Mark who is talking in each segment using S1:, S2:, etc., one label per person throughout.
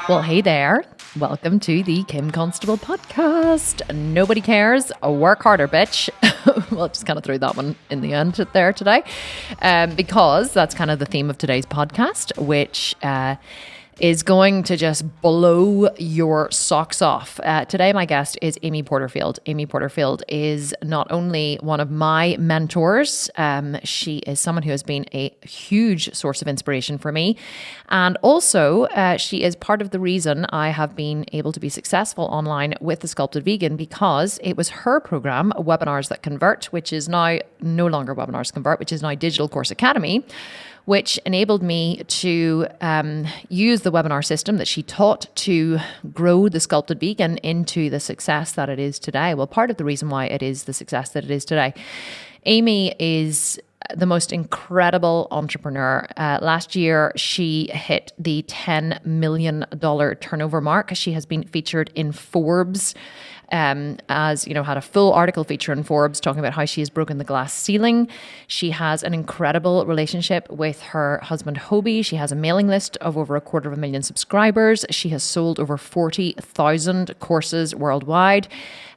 S1: Well, hey there. Welcome to the Kim Constable podcast. Nobody cares. Work harder, bitch. Well, just kind of threw that one in the end there today because that's kind of the theme of today's podcast, which is going to just blow your socks off. Today, my guest is Amy Porterfield. Amy Porterfield is not only one of my mentors, she is someone who has been a huge source of inspiration for me. And also, she is part of the reason I have been able to be successful online with the Sculpted Vegan, because it was her program, Webinars That Convert, which is now no longer Webinars Convert, which is now Digital Course Academy, which enabled me to use the webinar system that she taught to grow the Sculpted Vegan into the success that it is today. Well, part of the reason why it is the success that it is today. Amy is the most incredible entrepreneur. Last year, she hit the $10 million turnover mark. She has been featured in Forbes, as you know, had a full article feature in Forbes talking about how she has broken the glass ceiling. She has an incredible relationship with her husband Hobie. She has a mailing list of over 250,000 subscribers. She has sold over 40,000 courses worldwide,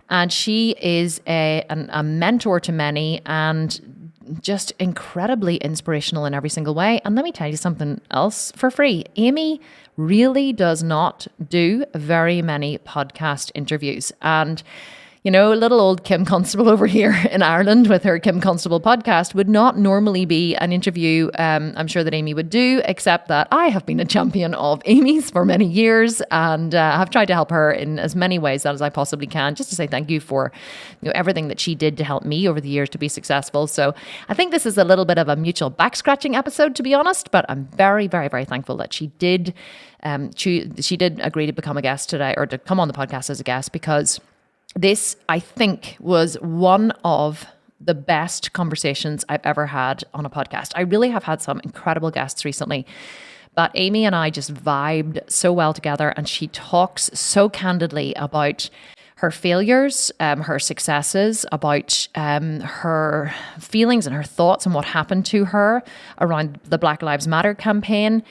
S1: and she is a mentor to many and just incredibly inspirational in every single way. And let me tell you something else for free. Amy really does not do very many podcast interviews. And, you know, little old Kim Constable over here in Ireland with her Kim Constable podcast would not normally be an interview I'm sure that Amy would do, except that I have been a champion of Amy's for many years and have tried to help her in as many ways as I possibly can, just to say thank you for everything that she did to help me over the years to be successful. So I think this is a little bit of a mutual back-scratching episode, to be honest, but I'm very, very, very thankful that she did she did agree to become a guest today, or to come on the podcast as a guest, because this, I think, was one of the best conversations I've ever had on a podcast. I really have had some incredible guests recently, but Amy and I just vibed so well together, and she talks so candidly about her failures, her successes, about her feelings and her thoughts and what happened to her around the Black Lives Matter campaign.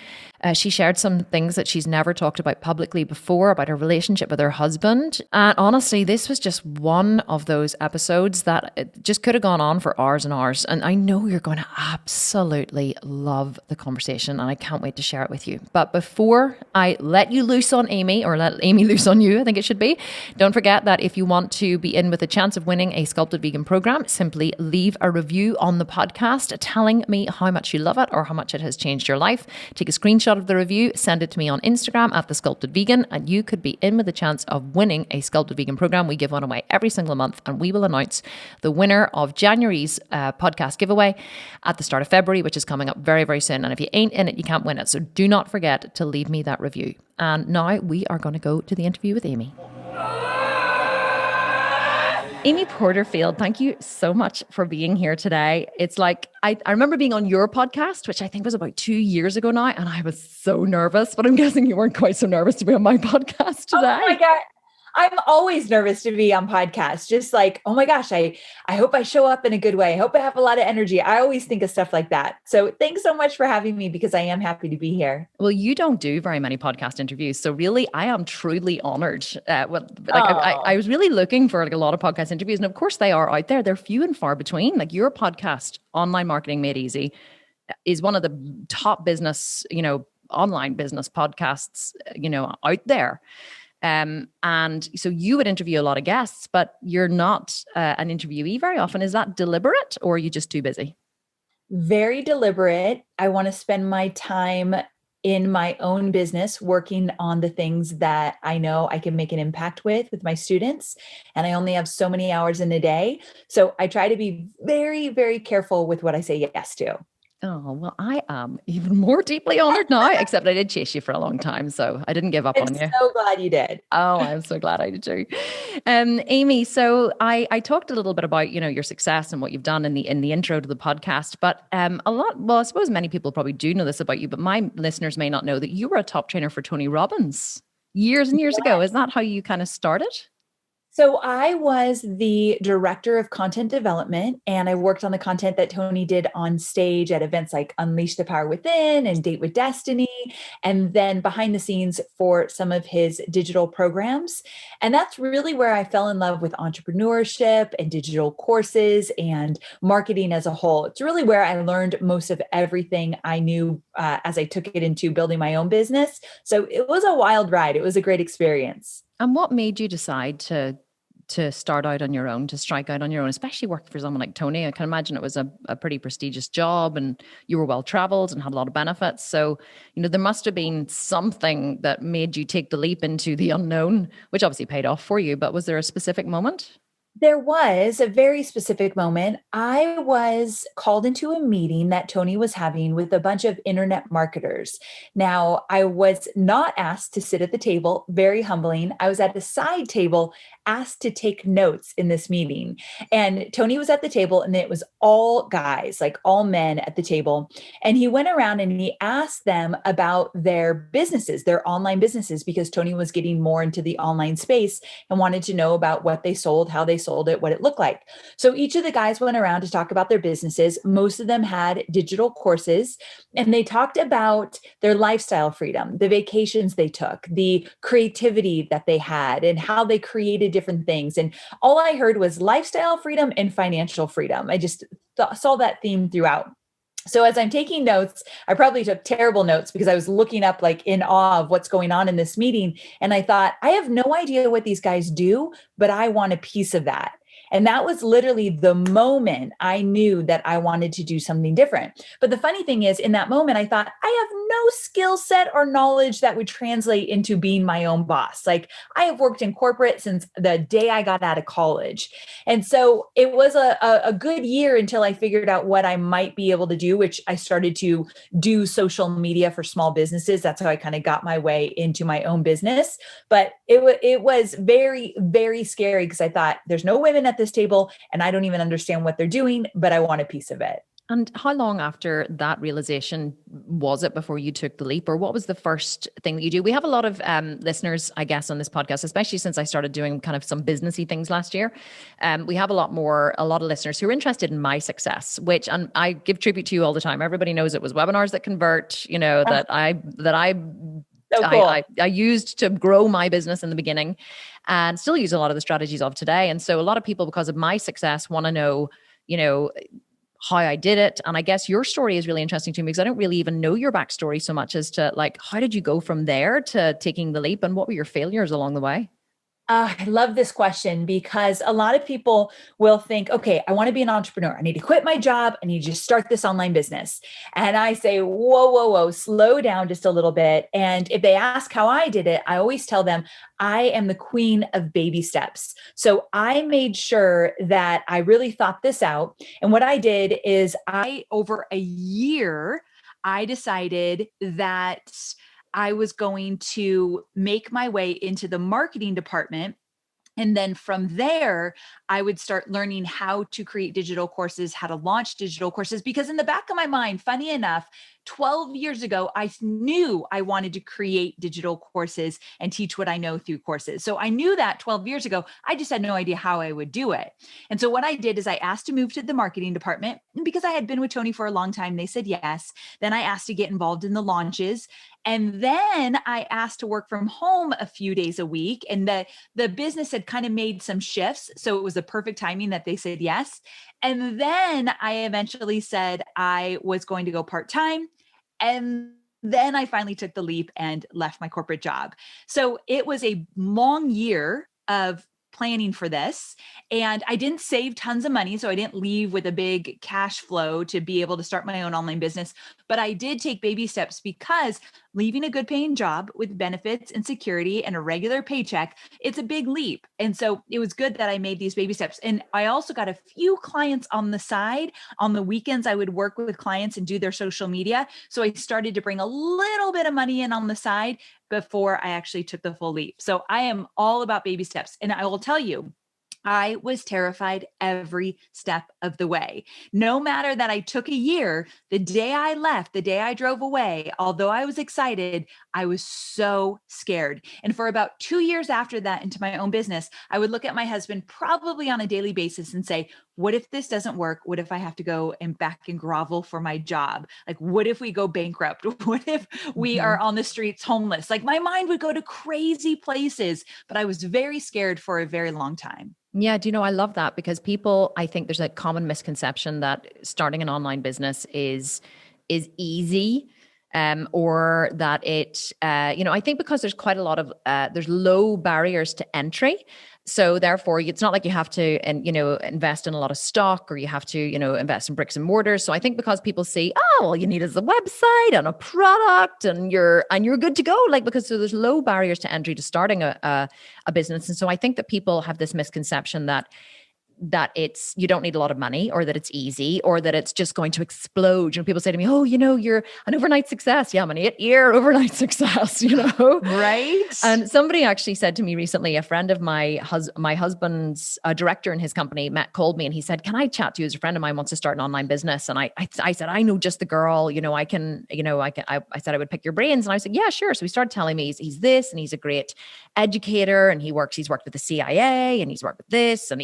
S1: She shared some things that she's never talked about publicly before, about her relationship with her husband. And honestly, this was just one of those episodes that it just could have gone on for hours and hours. And I know you're going to absolutely love the conversation, and I can't wait to share it with you. But before I let you loose on Amy, or let Amy loose on you, I think it should be, don't forget that if you want to be in with a chance of winning a Sculpted Vegan program, simply leave a review on the podcast telling me how much you love it or how much it has changed your life. Take a screenshot of the review, send it to me on Instagram at the Sculpted Vegan, and you could be in with a chance of winning a Sculpted Vegan program. We give one away every single month, and we will announce the winner of January's podcast giveaway at the start of February, which is coming up very, very soon. And if you ain't in it, you can't win it. So do not forget to leave me that review. And now we are going to go to the interview with Amy. Amy Porterfield, thank you so much for being here today. It's like, I remember being on your podcast, which I think was about 2 years ago now, and I was so nervous, but I'm guessing you weren't quite so nervous to be on my podcast today.
S2: Oh my God. I'm always nervous to be on podcasts. Just like, oh my gosh, I hope I show up in a good way. I hope I have a lot of energy. I always think of stuff like that. So thanks so much for having me, because I am happy to be here.
S1: Well, you don't do very many podcast interviews. So really, I am truly honored. I was really looking for like a lot of podcast interviews. And of course they are out there. They're few and far between. Like your podcast, Online Marketing Made Easy, is one of the top business, online business podcasts, out there. And so you would interview a lot of guests, but you're not an interviewee very often. Is that deliberate, or are you just too busy?
S2: Very deliberate. I want to spend my time in my own business working on the things that I know I can make an impact with my students. And I only have so many hours in a day. So I try to be very, very careful with what I say yes to.
S1: Oh, well, I am even more deeply honored now, except I did chase you for a long time, so I didn't give up on you.
S2: I'm so glad you did.
S1: Oh, I'm so glad I did too. Amy, so I talked a little bit about, your success and what you've done in the intro to the podcast, but I suppose many people probably do know this about you, but my listeners may not know that you were a top trainer for Tony Robbins years and years ago. Is that how you kind of started?
S2: So I was the director of content development, and I worked on the content that Tony did on stage at events like Unleash the Power Within and Date with Destiny, and then behind the scenes for some of his digital programs. And that's really where I fell in love with entrepreneurship and digital courses and marketing as a whole. It's really where I learned most of everything I knew as I took it into building my own business. So it was a wild ride. It was a great experience.
S1: And what made you decide to start out on your own, to strike out on your own, especially working for someone like Tony? I can imagine it was a pretty prestigious job and you were well traveled and had a lot of benefits. So, there must have been something that made you take the leap into the unknown, which obviously paid off for you. But was there a specific moment?
S2: There was a very specific moment. I was called into a meeting that Tony was having with a bunch of internet marketers. Now, I was not asked to sit at the table, very humbling. I was at the side table, asked to take notes in this meeting. And Tony was at the table, and it was all guys, like all men at the table. And he went around and he asked them about their businesses, their online businesses, because Tony was getting more into the online space and wanted to know about what they sold, how they sold it, what it looked like. So each of the guys went around to talk about their businesses. Most of them had digital courses, and they talked about their lifestyle freedom, the vacations they took, the creativity that they had, and how they created different things. And all I heard was lifestyle freedom and financial freedom. I just saw that theme throughout. So as I'm taking notes, I probably took terrible notes because I was looking up like in awe of what's going on in this meeting. And I thought, I have no idea what these guys do, but I want a piece of that. And that was literally the moment I knew that I wanted to do something different. But the funny thing is, in that moment, I thought, I have no skill set or knowledge that would translate into being my own boss. Like, I have worked in corporate since the day I got out of college. And so it was a good year until I figured out what I might be able to do, which I started to do social media for small businesses. That's how I kind of got my way into my own business. But it was very, very scary because I thought, there's no women at this table and I don't even understand what they're doing, but I want a piece of it.
S1: And how long after that realization was it before you took the leap, or what was the first thing that you do? We have a lot of listeners, I guess, on this podcast, especially since I started doing kind of some businessy things last year. We have a lot of listeners who are interested in my success, which, and I give tribute to you all the time. Everybody knows it was webinars that convert, that
S2: So cool.
S1: I used to grow my business in the beginning, and still use a lot of the strategies of today. And so a lot of people, because of my success, want to know, how I did it. And I guess your story is really interesting to me because I don't really even know your backstory so much as to like, how did you go from there to taking the leap, and what were your failures along the way?
S2: I love this question because a lot of people will think, okay, I want to be an entrepreneur. I need to quit my job. I need to just start this online business. And I say, whoa, whoa, whoa, slow down just a little bit. And if they ask how I did it, I always tell them I am the queen of baby steps. So I made sure that I really thought this out. And what I did is over a year, I decided that I was going to make my way into the marketing department. And then from there, I would start learning how to create digital courses, how to launch digital courses, because in the back of my mind, funny enough, 12 years ago, I knew I wanted to create digital courses and teach what I know through courses. So I knew that 12 years ago, I just had no idea how I would do it. And so what I did is I asked to move to the marketing department. And because I had been with Tony for a long time, they said yes. Then I asked to get involved in the launches. And then I asked to work from home a few days a week. And the business had kind of made some shifts. So it was the perfect timing that they said yes. And then I eventually said I was going to go part-time. And then I finally took the leap and left my corporate job. So it was a long year of planning for this. And I didn't save tons of money. So I didn't leave with a big cash flow to be able to start my own online business. But I did take baby steps because leaving a good paying job with benefits and security and a regular paycheck, it's a big leap. And so it was good that I made these baby steps. And I also got a few clients on the side. On the weekends, I would work with clients and do their social media. So I started to bring a little bit of money in on the side before I actually took the full leap. So I am all about baby steps. And I will tell you, I was terrified every step of the way. No matter that I took a year, the day I left, the day I drove away, although I was excited, I was so scared. And for about 2 years after that into my own business, I would look at my husband probably on a daily basis and say, what if this doesn't work? What if I have to go and back and grovel for my job? Like, what if we go bankrupt? What if we
S1: Mhm.
S2: are on the streets homeless? Like, my mind would go to crazy places, but I was very scared for a very long time.
S1: Yeah, do you know, I love that because people, I think there's a common misconception that starting an online business is easy. Or that it, I think because there's quite a lot of, there's low barriers to entry. So therefore it's not like you have to, and, invest in a lot of stock or you have to, invest in bricks and mortars. So I think because people see, oh, all you need is a website and a product and you're good to go. Like, because so there's low barriers to entry to starting a business. And so I think that people have this misconception that it's you don't need a lot of money or that it's easy or that it's just going to explode. People say to me, oh, you're an overnight success. Yeah, I'm an 8-year overnight success,
S2: Right?
S1: And somebody actually said to me recently, a friend of my husband's director in his company, Matt, called me and he said, can I chat to you as a friend of mine wants to start an online business? And I said, I know just the girl, I said I would pick your brains. And I said, yeah, sure. So he started telling me he's this and he's a great educator and he's worked with the CIA and he's worked with this and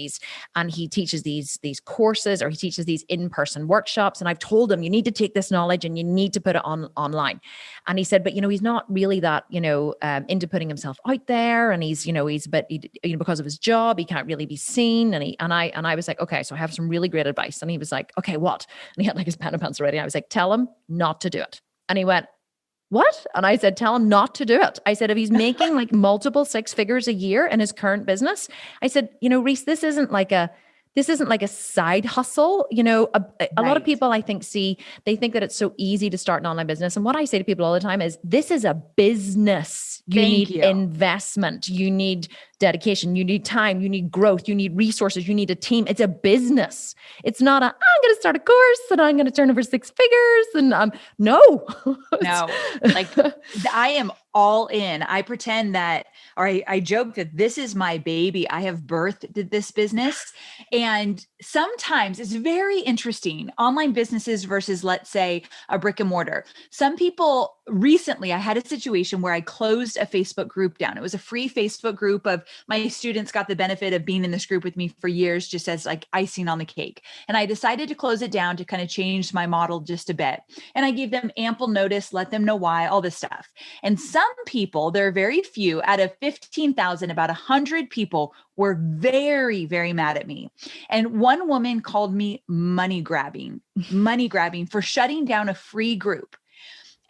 S1: he teaches these courses or he teaches these in-person workshops. And I've told him, you need to take this knowledge and you need to put it online. And he said, but he's not really that, into putting himself out there. And because of his job, he can't really be seen. And I was like, okay, so I have some really great advice. And he was like, okay, what? And he had like his pen and pencil ready. I was like, tell him not to do it. And he went, what? And I said, tell him not to do it. I said, if he's making like multiple 6 figures a year in his current business, I said, Reese, this isn't like a side hustle. A lot of
S2: Right.
S1: people I think they think that it's so easy to start an online business. And what I say to people all the time is this is a business. You
S2: Thank
S1: need
S2: you.
S1: investment. You need dedication. You need time. You need growth. You need resources. You need a team. It's a business. It's not I'm going to start a course and I'm going to turn over 6 figures. And no.
S2: No, like I am all in. I pretend that, or I joke that this is my baby. I have birthed this business. And sometimes it's very interesting. Online businesses versus, let's say, a brick and mortar. Some people recently, I had a situation where I closed a Facebook group down. It was a free Facebook group of my students got the benefit of being in this group with me for years, just as like icing on the cake. And I decided to close it down to kind of change my model just a bit. And I gave them ample notice, let them know why, all this stuff. And some people, there are very few, out of 15,000, about 100 people were very, very mad at me. And one woman called me money grabbing for shutting down a free group.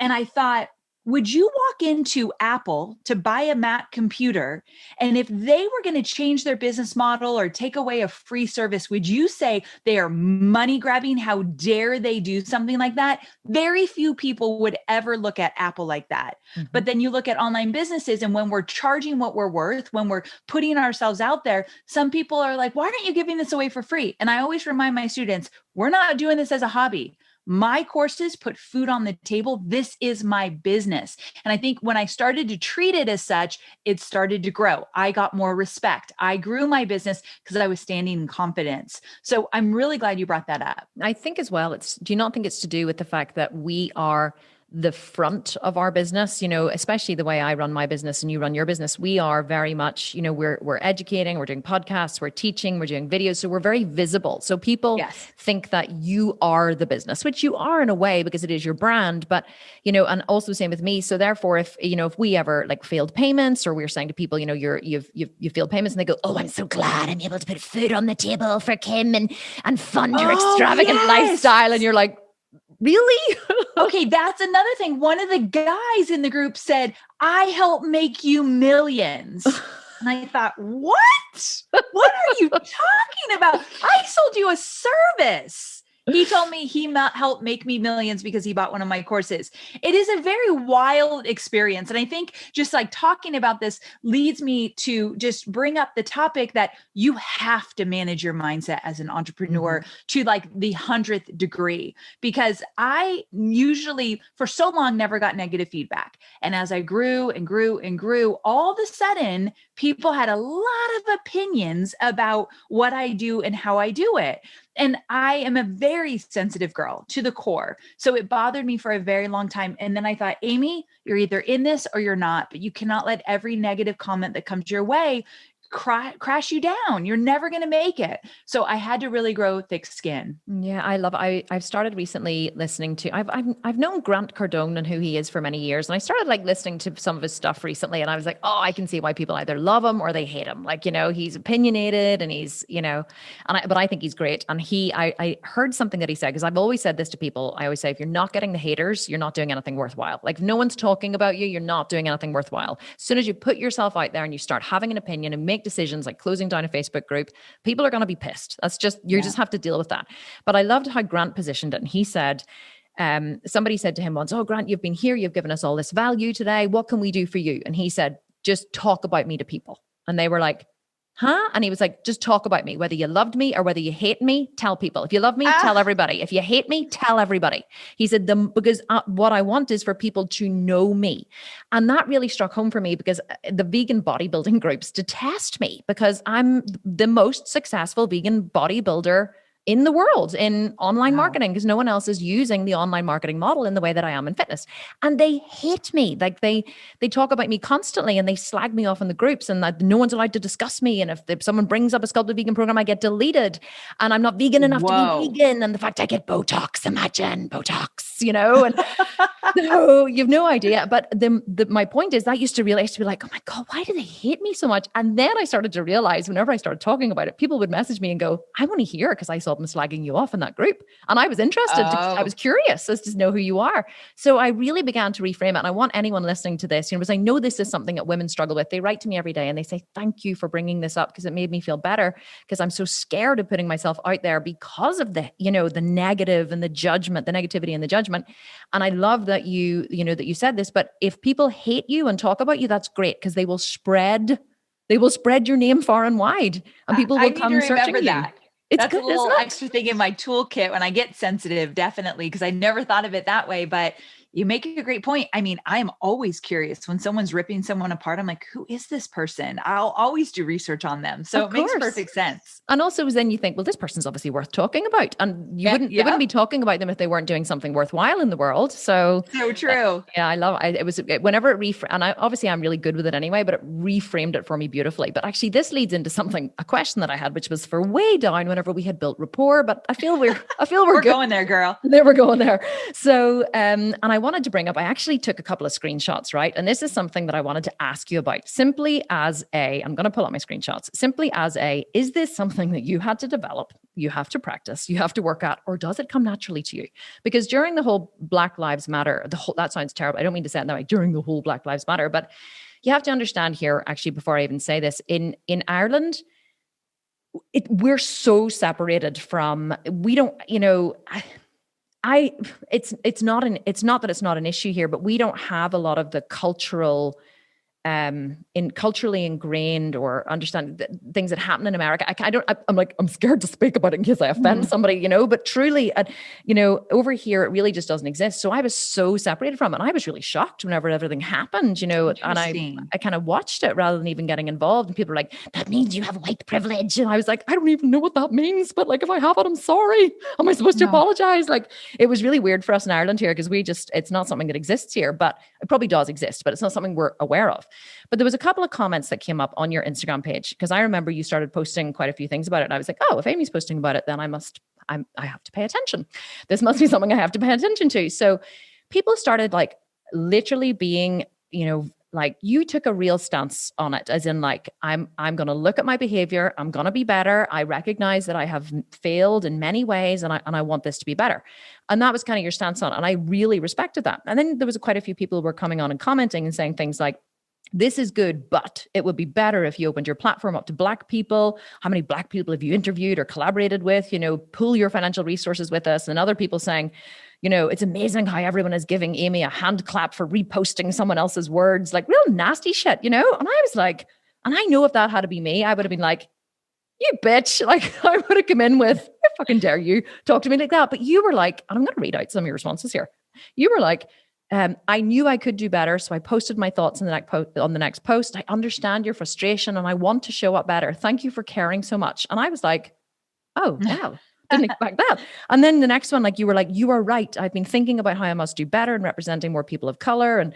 S2: And I thought, would you walk into Apple to buy a Mac computer? And if they were going to change their business model or take away a free service, would you say they are money grabbing? How dare they do something like that? Very few people would ever look at Apple like that.
S1: Mhm.
S2: But then you look at online businesses, and when we're charging what we're worth, when we're putting ourselves out there, some people are like, why aren't you giving this away for free? And I always remind my students, we're not doing this as a hobby. My courses put food on the table. This is my business. And I think when I started to treat it as such, it started to grow. I got more respect. I grew my business because I was standing in confidence. So I'm really glad you brought that up.
S1: I think as well, do you not think it's to do with the fact that we are the front of our business, especially the way I run my business and you run your business, we are very much, we're educating, we're doing podcasts, we're teaching, we're doing videos. So we're very visible. So people think that you are the business, which you are in a way because it is your brand, but, and also same with me. So therefore, if we ever like failed payments or we're saying to people, you failed payments and they go, oh, I'm so glad I'm able to put food on the table for Kim and fund her extravagant lifestyle. And you're like, really?
S2: Okay, that's another thing. One of the guys in the group said, I help make you millions. And I thought, what? What are you talking about? I sold you a service. He told me he helped make me millions because he bought one of my courses. It is a very wild experience. And I think just like talking about this leads me to just bring up the topic that you have to manage your mindset as an entrepreneur to like the 100th degree, because I usually for so long never got negative feedback. And as I grew and grew and grew, all of a sudden people had a lot of opinions about what I do and how I do it. And I am a very sensitive girl to the core. So it bothered me for a very long time. And then I thought, Amy, you're either in this or you're not, but you cannot let every negative comment that comes your way crash you down. You're never going to make it. So I had to really grow thick skin.
S1: Yeah, I've started recently listening to, I've known Grant Cardone and who he is for many years. And I started like listening to some of his stuff recently. And I was like, oh, I can see why people either love him or they hate him. Like, he's opinionated and he's, but I think he's great. And I heard something that he said, because I've always said this to people. I always say, if you're not getting the haters, you're not doing anything worthwhile. Like if no one's talking about you, you're not doing anything worthwhile. As soon as you put yourself out there and you start having an opinion and make decisions like closing down a Facebook group, people are going to be pissed. That's just, just have to deal with that. But I loved how Grant positioned it. And he said, somebody said to him once, oh, Grant, you've been here. You've given us all this value today. What can we do for you? And he said, just talk about me to people. And they were like, huh? And he was like, just talk about me. Whether you loved me or whether you hate me, tell people. If you love me, tell everybody. If you hate me, tell everybody. He said, because what I want is for people to know me. And that really struck home for me, because the vegan bodybuilding groups detest me because I'm the most successful vegan bodybuilder in the world in online marketing, because no one else is using the online marketing model in the way that I am in fitness. And they hate me. Like they talk about me constantly and they slag me off in the groups, and no one's allowed to discuss me. And if someone brings up a Sculpted Vegan program, I get deleted, and I'm not vegan enough to be vegan. And the fact I get Botox, imagine Botox, and no, you've no idea. But my point is that I used to be like, oh my God, why do they hate me so much? And then I started to realize whenever I started talking about it, people would message me and go, I want to hear, because I saw them slagging you off in that group. And I was interested. I was curious as to know who you are. So I really began to reframe it. And I want anyone listening to this, because I know this is something that women struggle with. They write to me every day and they say, thank you for bringing this up, because it made me feel better, because I'm so scared of putting myself out there because of the, the negative and the judgment, the negativity and the judgment. And I love that that you said this, but if people hate you and talk about you, that's great, because they will spread your name far and wide, and people will come searching you.
S2: That's good, a little extra thing in my toolkit when I get sensitive, definitely, because I never thought of it that way. But you make a great point. I mean, I am always curious when someone's ripping someone apart. I'm like, who is this person? I'll always do research on them. So it makes perfect sense.
S1: And also then you think, well, this person's obviously worth talking about. And you wouldn't be talking about them if they weren't doing something worthwhile in the world. So
S2: true.
S1: I love it. It was whenever it and I'm really good with it anyway, but it reframed it for me beautifully. But actually this leads into a question that I had, which was for way down whenever we had built rapport, but I feel we're
S2: going there, girl.
S1: There we're going there. So, and I wanted to bring up, I actually took a couple of screenshots, right? And this is something that I wanted to ask you about, simply as I'm going to pull out my screenshots, is this something that you had to develop, you have to practice, you have to work at, or does it come naturally to you? Because during the whole Black Lives Matter, that sounds terrible. I don't mean to say it that way, during the whole Black Lives Matter, but you have to understand here, actually, before I even say this, in Ireland, we're so separated from, we don't, it's not that it's not an issue here, but we don't have a lot of the culturally ingrained or understand things that happen in America. I'm scared to speak about it in case I offend somebody, but truly, over here, it really just doesn't exist. So I was so separated from it. And I was really shocked whenever everything happened, and I kind of watched it rather than even getting involved. And people were like, that means you have white privilege. And I was like, I don't even know what that means, but like, if I have it, I'm sorry. Am I supposed to apologize? Like, it was really weird for us in Ireland here, because it's not something that exists here, but it probably does exist, but it's not something we're aware of. But there was a couple of comments that came up on your Instagram page, because I remember you started posting quite a few things about it. And I was like, oh, if Amy's posting about it, then I have to pay attention. This must be something I have to pay attention to. So people started like literally being, like, you took a real stance on it, as in like, I'm going to look at my behavior. I'm going to be better. I recognize that I have failed in many ways, and I want this to be better. And that was kind of your stance on it. And I really respected that. And then there was quite a few people who were coming on and commenting and saying things like, this is good, but it would be better if you opened your platform up to Black people. How many Black people have you interviewed or collaborated with? Pool your financial resources with us. And other people saying, it's amazing how everyone is giving Amy a hand clap for reposting someone else's words, like real nasty shit, And I was like, and I know if that had to be me, I would have been like, you bitch. Like, I would have come in with, I fucking dare you talk to me like that. But you were like, and I'm going to read out some of your responses here. You were like, I knew I could do better. So I posted my thoughts on the next post. I understand your frustration and I want to show up better. Thank you for caring so much. And I was like, oh, wow. Didn't expect that. And then the next one, like you were like, you are right. I've been thinking about how I must do better in representing more people of color. And,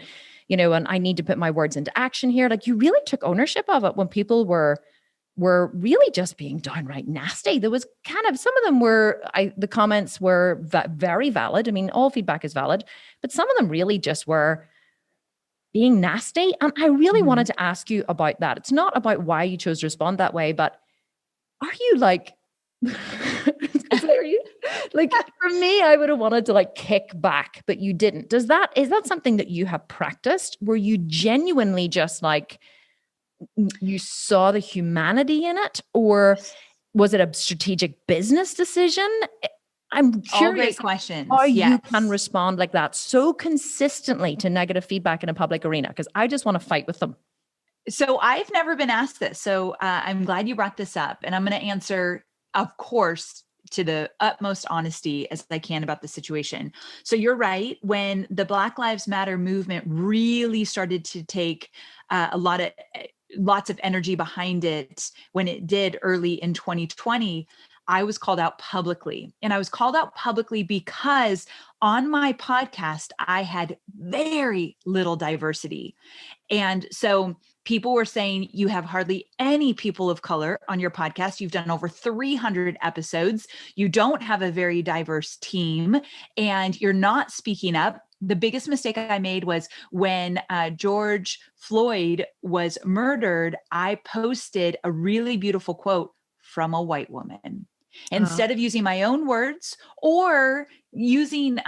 S1: and I need to put my words into action here. Like you really took ownership of it when people were really just being downright nasty. There was kind of, some of them were, the comments were very valid. I mean, all feedback is valid, but some of them really just were being nasty. And I really wanted to ask you about that. It's not about why you chose to respond that way, but are you like, are you like, for me, I would have wanted to like kick back, but you didn't. Is that something that you have practiced? Were you genuinely just like, you saw the humanity in it, or was it a strategic business decision? I'm curious.
S2: All great questions.
S1: How you can respond like that so consistently to negative feedback in a public arena, because I just want to fight with them.
S2: So I've never been asked this. So I'm glad you brought this up, and I'm going to answer, of course, to the utmost honesty as I can about the situation. So you're right. When the Black Lives Matter movement really started to take lots of energy behind it, when it did early in 2020, I was called out publicly. And I was called out publicly because on my podcast, I had very little diversity. And so people were saying, you have hardly any people of color on your podcast. You've done over 300 episodes. You don't have a very diverse team, and you're not speaking up. The biggest mistake I made was when George Floyd was murdered, I posted a really beautiful quote from a white woman. Instead of using my own words or using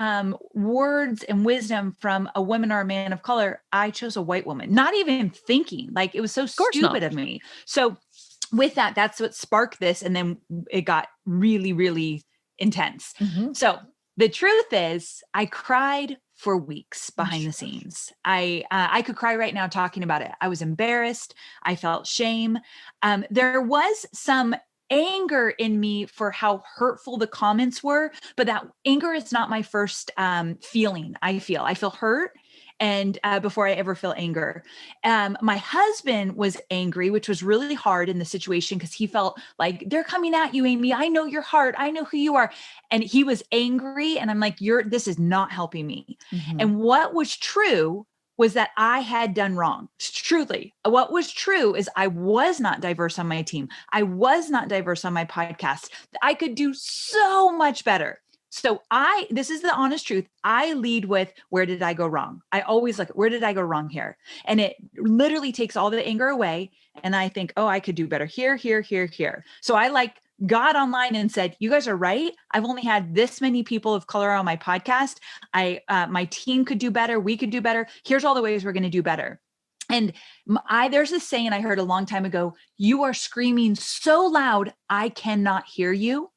S2: words and wisdom from a woman or a man of color, I chose a white woman, not even thinking. Like, it was so stupid of me. So with that, that's what sparked this. And then it got really, really intense. So the truth is, I cried for weeks behind the scenes. I could cry right now talking about it. I was embarrassed. I felt shame. There was some anger in me for how hurtful the comments were, but that anger is not my first feeling. I feel hurt. And before I ever feel anger, my husband was angry, which was really hard in the situation because he felt like, they're coming at you, Amy. I know your heart. I know who you are. And he was angry. And I'm like, this is not helping me. And what was true was that I had done wrong. Truly, what was true is I was not diverse on my team. I was not diverse on my podcast. I could do so much better. So this is the honest truth. I lead with, where did I go wrong? I always look at, where did I go wrong here? And it literally takes all the anger away. And I think, oh, I could do better here, here, here, here. So I got online and said, you guys are right. I've only had this many people of color on my podcast. My team could do better. We could do better. Here's all the ways we're going to do better. And there's this saying I heard a long time ago, you are screaming so loud, I cannot hear you.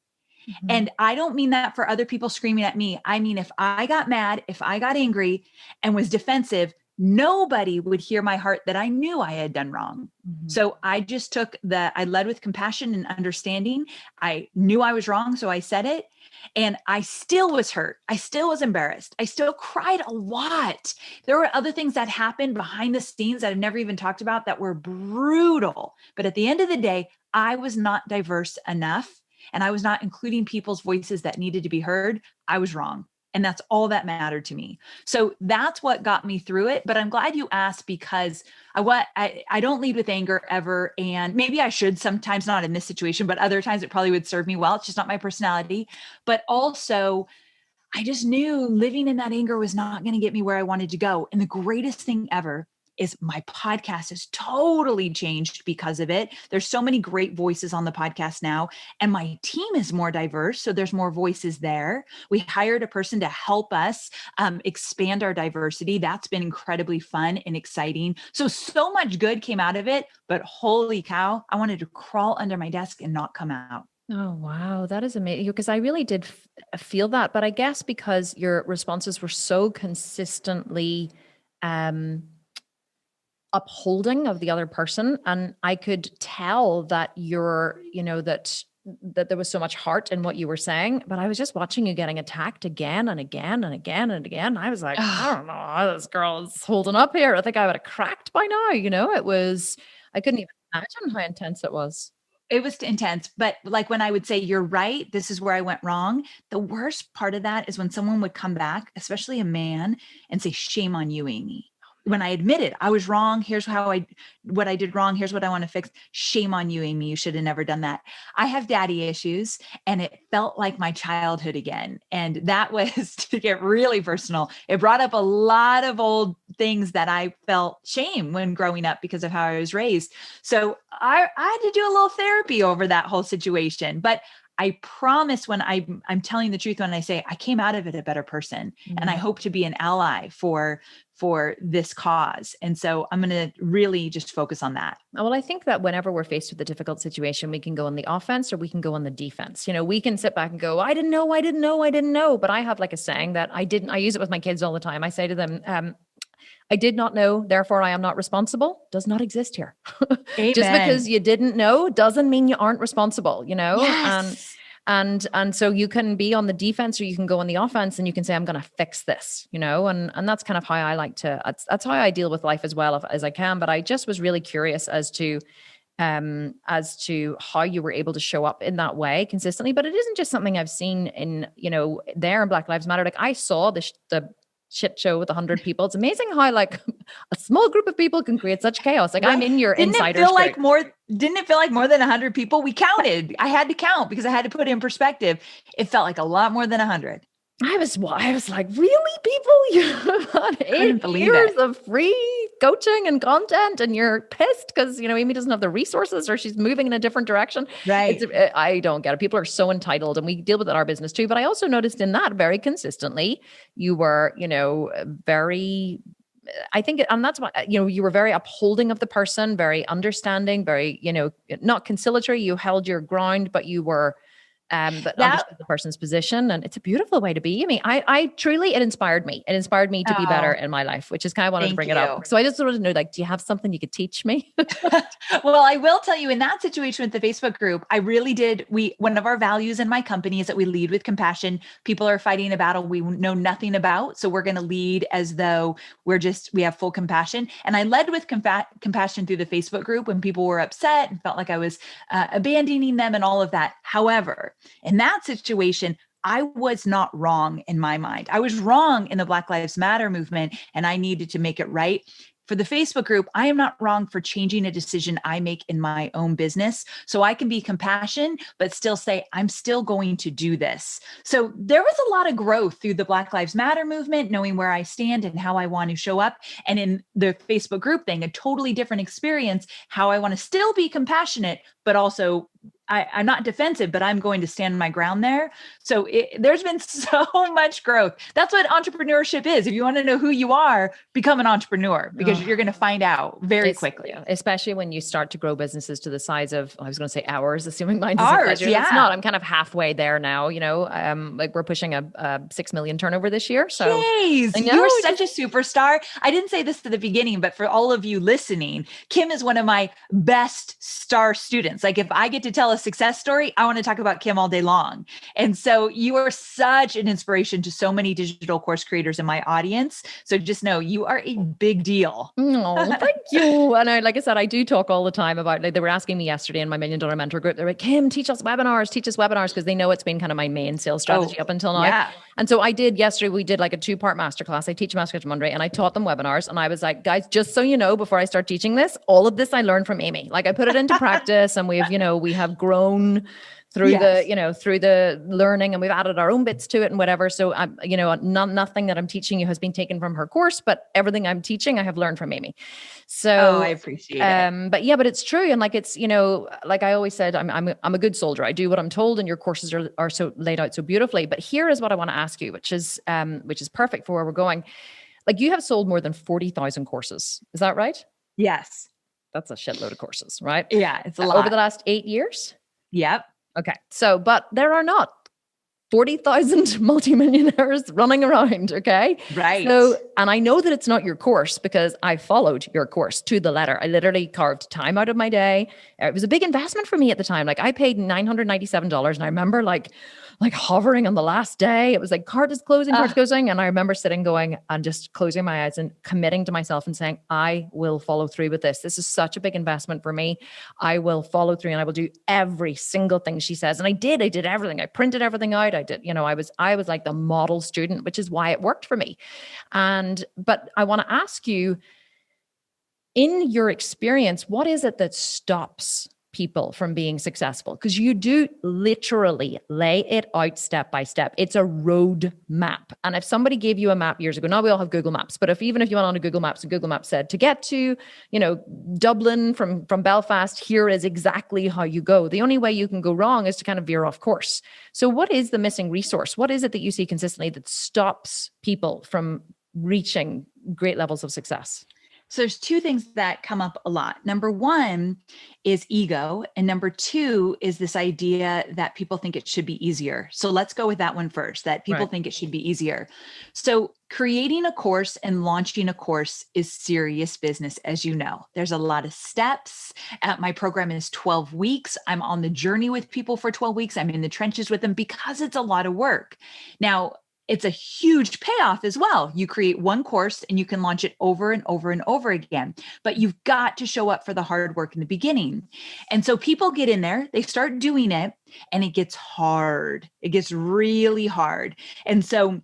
S2: And I don't mean that for other people screaming at me. I mean, if I got mad, if I got angry and was defensive, nobody would hear my heart that I knew I had done wrong. So I just I led with compassion and understanding. I knew I was wrong, so I said it. And I still was hurt. I still was embarrassed. I still cried a lot. There were other things that happened behind the scenes that I've never even talked about that were brutal. But at the end of the day, I was not diverse enough. And I was not including people's voices that needed to be heard. I was wrong. And that's all that mattered to me. So that's what got me through it. But I'm glad you asked, because I don't lead with anger ever. And maybe I should sometimes, not in this situation, but other times it probably would serve me well. It's just not my personality. But also, I just knew living in that anger was not going to get me where I wanted to go. And the greatest thing ever is my podcast has totally changed because of it. There's so many great voices on the podcast now, and my team is more diverse. So there's more voices there. We hired a person to help us expand our diversity. That's been incredibly fun and exciting. So much good came out of it, but holy cow, I wanted to crawl under my desk and not come out.
S1: Oh, wow. That is amazing. Because I really did feel that, but I guess because your responses were so consistently, upholding of the other person. And I could tell that that that there was so much heart in what you were saying, but I was just watching you getting attacked again and again and again and again. I was like, I don't know how this girl is holding up here. I think I would have cracked by now. I couldn't even imagine how intense it was.
S2: It was intense, but like when I would say, you're right, this is where I went wrong. The worst part of that is when someone would come back, especially a man, and say, shame on you, Amy. When I admitted I was wrong, here's what I did wrong. Here's what I want to fix. Shame on you, Amy. You should have never done that. I have daddy issues, and it felt like my childhood again. And that was, to get really personal, it brought up a lot of old things that I felt shame when growing up because of how I was raised. So I had to do a little therapy over that whole situation. But I promise, when I'm telling the truth when I say I came out of it a better person, and I hope to be an ally for this cause. And so I'm going to really just focus on that.
S1: Well, I think that whenever we're faced with a difficult situation, we can go on the offense or we can go on the defense. We can sit back and go, I didn't know. But I have like a saying that I use it with my kids all the time. I say to them, I did not know, therefore I am not responsible, does not exist here. Just because you didn't know doesn't mean you aren't responsible,
S2: Yes.
S1: And so you can be on the defense or you can go on the offense, and you can say, I'm going to fix this, and that's kind of how I like to, that's how I deal with life as well as I can. But I just was really curious as to how you were able to show up in that way consistently. But it isn't just something I've seen in, there in Black Lives Matter. Like I saw the shit show with 100 people. It's amazing how like a small group of people can create such chaos. Like I'm in your insiders group.
S2: Didn't it feel like more than 100 people? We counted. I had to count because I had to put it in perspective. It felt like a lot more than 100.
S1: I was like, really, people? You have had 8 years of free coaching and content, and you're pissed because, Amy doesn't have the resources or she's moving in a different direction.
S2: Right.
S1: I don't get it. People are so entitled, and we deal with it in our business too. But I also noticed in that very consistently, you were, very, I think, and that's why, you were very upholding of the person, very understanding, very, not conciliatory. You held your ground, but you were, but understood the person's position, and it's a beautiful way to be. I mean, I truly, it inspired me. It inspired me to be better in my life, which is kind of wanted to bring it up. So I just wanted to know, like, do you have something you could teach me?
S2: Well, I will tell you, in that situation with the Facebook group, I really did. One of our values in my company is that we lead with compassion. People are fighting a battle we know nothing about. So we're going to lead as though we have full compassion. And I led with compassion through the Facebook group when people were upset and felt like I was abandoning them and all of that. However, in that situation, I was not wrong in my mind. I was wrong in the Black Lives Matter movement, and I needed to make it right. For the Facebook group, I am not wrong for changing a decision I make in my own business. So I can be compassionate, but still say, I'm still going to do this. So there was a lot of growth through the Black Lives Matter movement, knowing where I stand and how I want to show up. And in the Facebook group thing, a totally different experience, how I want to still be compassionate, but also I'm not defensive, but I'm going to stand my ground there. So there's been so much growth. That's what entrepreneurship is. If you want to know who you are, become an entrepreneur, because you're going to find out very quickly.
S1: Especially when you start to grow businesses to the size of, I was going to say ours, assuming mine's
S2: ours. Yeah.
S1: It's not. I'm kind of halfway there now. Like we're pushing a 6 million turnover this year. So
S2: Jeez, you are such a superstar. I didn't say this at the beginning, but for all of you listening, Kim is one of my best star students. Like if I get to tell a success story, I want to talk about Kim all day long. And so you are such an inspiration to so many digital course creators in my audience. So just know you are a big deal.
S1: Oh, thank you. And like I said, I do talk all the time about, like, they were asking me yesterday in my $1 Million Mentor group, they're like, Kim, teach us webinars, because they know it's been kind of my main sales strategy up until now.
S2: Yeah.
S1: And so yesterday we did like a 2-part masterclass. I teach Masterclass Monday, and I taught them webinars. And I was like, guys, just so you know, before I start teaching this, all of this I learned from Amy. Like I put it into practice, and we have grown through the learning, and we've added our own bits to it and whatever. So nothing that I'm teaching you has been taken from her course, but everything I'm teaching, I have learned from Amy. So
S2: I appreciate it.
S1: But it's true. And like, it's, like I always said, I'm a good soldier. I do what I'm told, and your courses are so laid out so beautifully. But here is what I want to ask you, which is perfect for where we're going. Like, you have sold more than 40,000 courses. Is that right?
S2: Yes.
S1: That's a shitload of courses, right?
S2: Yeah, it's a lot.
S1: Over the last 8 years?
S2: Yep.
S1: Okay. So, but there are not 40,000 multimillionaires running around. Okay.
S2: Right.
S1: So, and I know that it's not your course because I followed your course to the letter. I literally carved time out of my day. It was a big investment for me at the time. Like I paid $997. And I remember like hovering on the last day. It was like card is closing. And I remember sitting going and just closing my eyes and committing to myself and saying, I will follow through with this. This is such a big investment for me. I will follow through and I will do every single thing she says. And I did everything. I printed everything out. I was like the model student, which is why it worked for me. But I want to ask you, in your experience, what is it that stops people from being successful? Because you do literally lay it out step by step. It's a road map. And if somebody gave you a map years ago, now we all have Google Maps, but even if you went on to Google Maps and Google Maps said to get to, Dublin from Belfast, here is exactly how you go. The only way you can go wrong is to kind of veer off course. So what is the missing resource? What is it that you see consistently that stops people from reaching great levels of success?
S2: So there's two things that come up a lot. Number one is ego. And number two is this idea that people think it should be easier. So let's go with that one first, that people think it should be easier. So creating a course and launching a course is serious business, as you know. There's a lot of steps. My program is 12 weeks. I'm on the journey with people for 12 weeks. I'm in the trenches with them because it's a lot of work. Now, it's a huge payoff as well. You create one course and you can launch it over and over and over again, but you've got to show up for the hard work in the beginning. And so people get in there, they start doing it, and it gets hard. It gets really hard. And so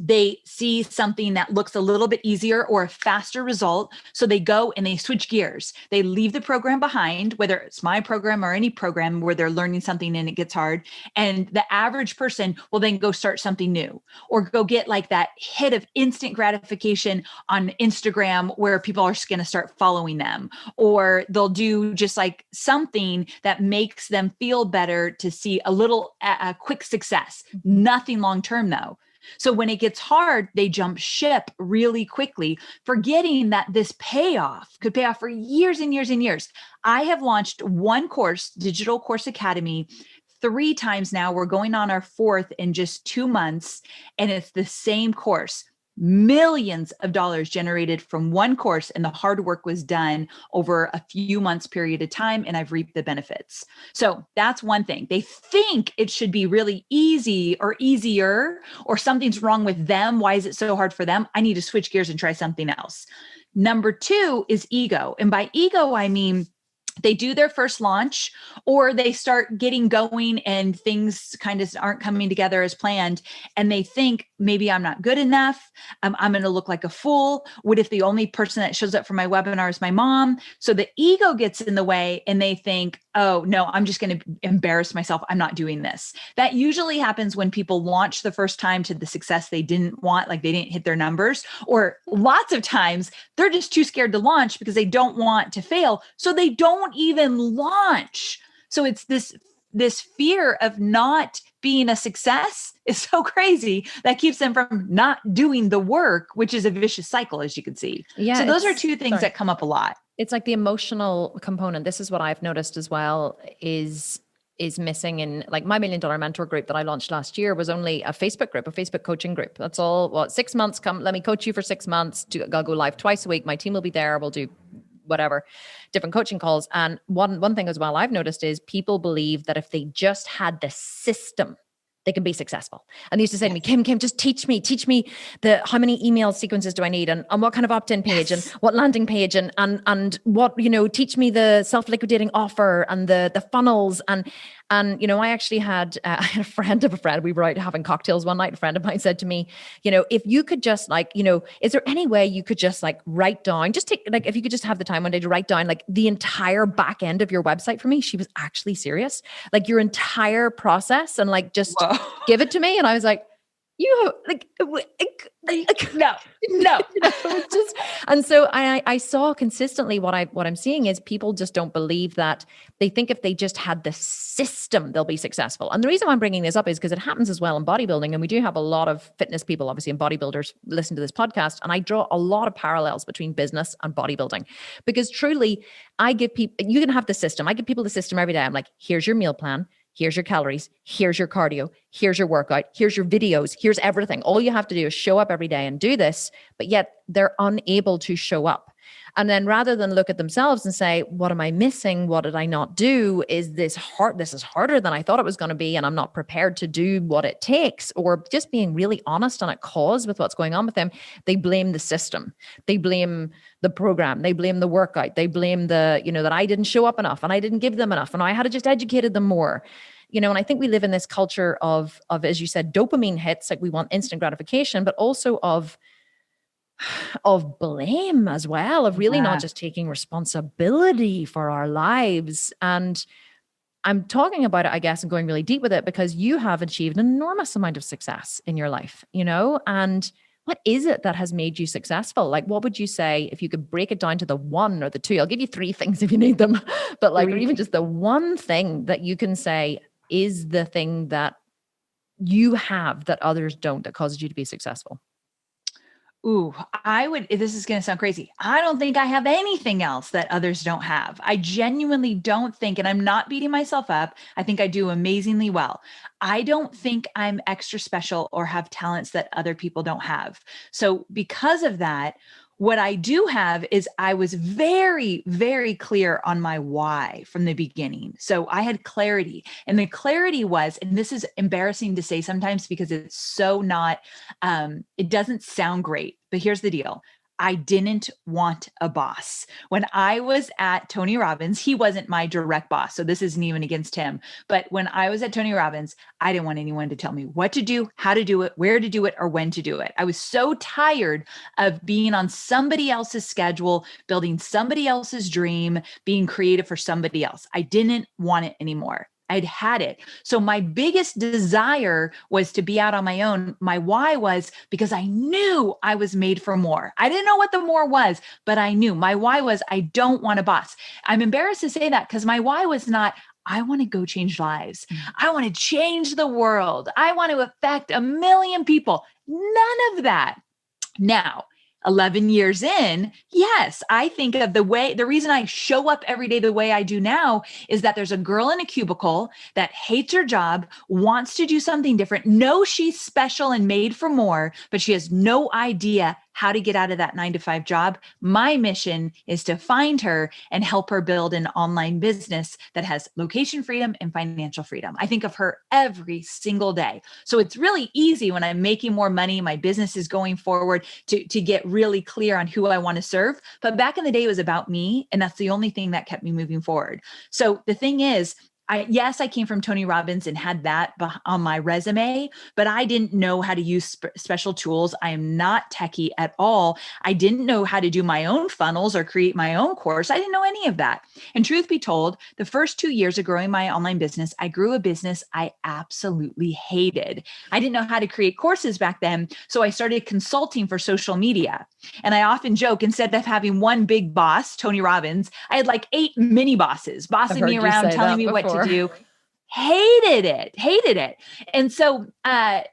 S2: they see something that looks a little bit easier or a faster result. So they go and they switch gears. They leave the program behind, whether it's my program or any program where they're learning something and it gets hard. And the average person will then go start something new or go get like that hit of instant gratification on Instagram where people are just going to start following them, or they'll do just like something that makes them feel better to see a little quick success. Nothing long-term though. So when it gets hard, they jump ship really quickly, forgetting that this payoff could pay off for years and years and years. I have launched one course, Digital Course Academy, 3 times now. We're going on our 4th in just 2 months, and it's the same course. Millions of dollars generated from one course, and the hard work was done over a few months period of time, and I've reaped the benefits. So that's one thing. They think it should be really easy or easier, or something's wrong with them. Why is it so hard for them? I need to switch gears and try something else. Number 2 is ego. And by ego, I mean, they do their first launch, or they start getting going and things kind of aren't coming together as planned. And they think, maybe I'm not good enough. I'm going to look like a fool. What if the only person that shows up for my webinar is my mom? So the ego gets in the way and they think, oh no, I'm just going to embarrass myself. I'm not doing this. That usually happens when people launch the first time to the success they didn't want, like they didn't hit their numbers, or lots of times they're just too scared to launch because they don't want to fail. So they don't even launch. So it's this fear of not being a success is so crazy that keeps them from not doing the work, which is a vicious cycle, as you can see. Yeah. So those are two things that come up a lot.
S1: It's like the emotional component. This is what I've noticed as well is missing in like my $1 Million Mentor group that I launched last year was only a Facebook group, a Facebook coaching group. That's all. Well, 6 months, come, let me coach you for 6 months. I'll go live twice a week. My team will be there. We'll do whatever, different coaching calls. And one thing as well I've noticed is people believe that if they just had the system, they can be successful. And they used to say to me, Kim, just teach me how many email sequences do I need, and what kind of opt-in page, and what landing page, and what, teach me the self-liquidating offer and the funnels. And I actually had I had a friend of a friend. We were out having cocktails one night. A friend of mine said to me, if you could just is there any way you could just write down, if you could just have the time one day to write down the entire back end of your website for me? She was actually serious, your entire process, and just Whoa. Give it to me. And I was like, no. And so I saw consistently what I'm seeing is people just don't believe that. They think if they just had the system, they'll be successful. And the reason why I'm bringing this up is because it happens as well in bodybuilding. And we do have a lot of fitness people, obviously, and bodybuilders listen to this podcast. And I draw a lot of parallels between business and bodybuilding, because truly I give people, you can have the system. I give people the system every day. I'm like, here's your meal plan. Here's your calories. Here's your cardio. Here's your workout. Here's your videos. Here's everything. All you have to do is show up every day and do this, but yet they're unable to show up. And then rather than look at themselves and say, what am I missing? What did I not do? Is this hard? This is harder than I thought it was going to be. And I'm not prepared to do what it takes, or just being really honest and at cause with what's going on with them. They blame the system. They blame the program. They blame the workout. They blame the, that I didn't show up enough and I didn't give them enough and I had to just educated them more. And I think we live in this culture of, as you said, dopamine hits, like we want instant gratification, but also of blame as well, of really not just taking responsibility for our lives. And I'm talking about it, I guess, and going really deep with it because you have achieved an enormous amount of success in your life, and what is it that has made you successful? Like, what would you say if you could break it down to the one or the two? I'll give you three things if you need them, but or even just the one thing that you can say is the thing that you have that others don't, that causes you to be successful.
S2: Ooh, this is going to sound crazy. I don't think I have anything else that others don't have. I genuinely don't think, and I'm not beating myself up. I think I do amazingly well. I don't think I'm extra special or have talents that other people don't have. So because of that, what I do have is I was very, very clear on my why from the beginning. So I had clarity, and the clarity was, and this is embarrassing to say sometimes because it's so not, it doesn't sound great, but here's the deal. I didn't want a boss. When I was at Tony Robbins, he wasn't my direct boss, so this isn't even against him. But when I was at Tony Robbins, I didn't want anyone to tell me what to do, how to do it, where to do it, or when to do it. I was so tired of being on somebody else's schedule, building somebody else's dream, being creative for somebody else. I didn't want it anymore. I'd had it. So my biggest desire was to be out on my own. My why was because I knew I was made for more. I didn't know what the more was, but I knew my why was I don't want a boss. I'm embarrassed to say that because my why was not, I want to go change lives. I want to change the world. I want to affect 1 million people. None of that. Now, 11 years in, yes, I think of the reason I show up every day the way I do now is that there's a girl in a cubicle that hates her job, wants to do something different, knows she's special and made for more, but she has no idea how to get out of that 9-to-5 job. My mission is to find her and help her build an online business that has location freedom and financial freedom. I think of her every single day. So it's really easy when I'm making more money, my business is going forward to get really clear on who I want to serve. But back in the day, it was about me. And that's the only thing that kept me moving forward. So the thing is, I came from Tony Robbins and had that on my resume, but I didn't know how to use special tools. I am not techie at all. I didn't know how to do my own funnels or create my own course. I didn't know any of that. And truth be told, the first 2 years of growing my online business, I grew a business I absolutely hated. I didn't know how to create courses back then. So I started consulting for social media. And I often joke, instead of having one big boss, Tony Robbins, I had like 8 mini bosses bossing me around, telling me what to do. Hated it. And so, but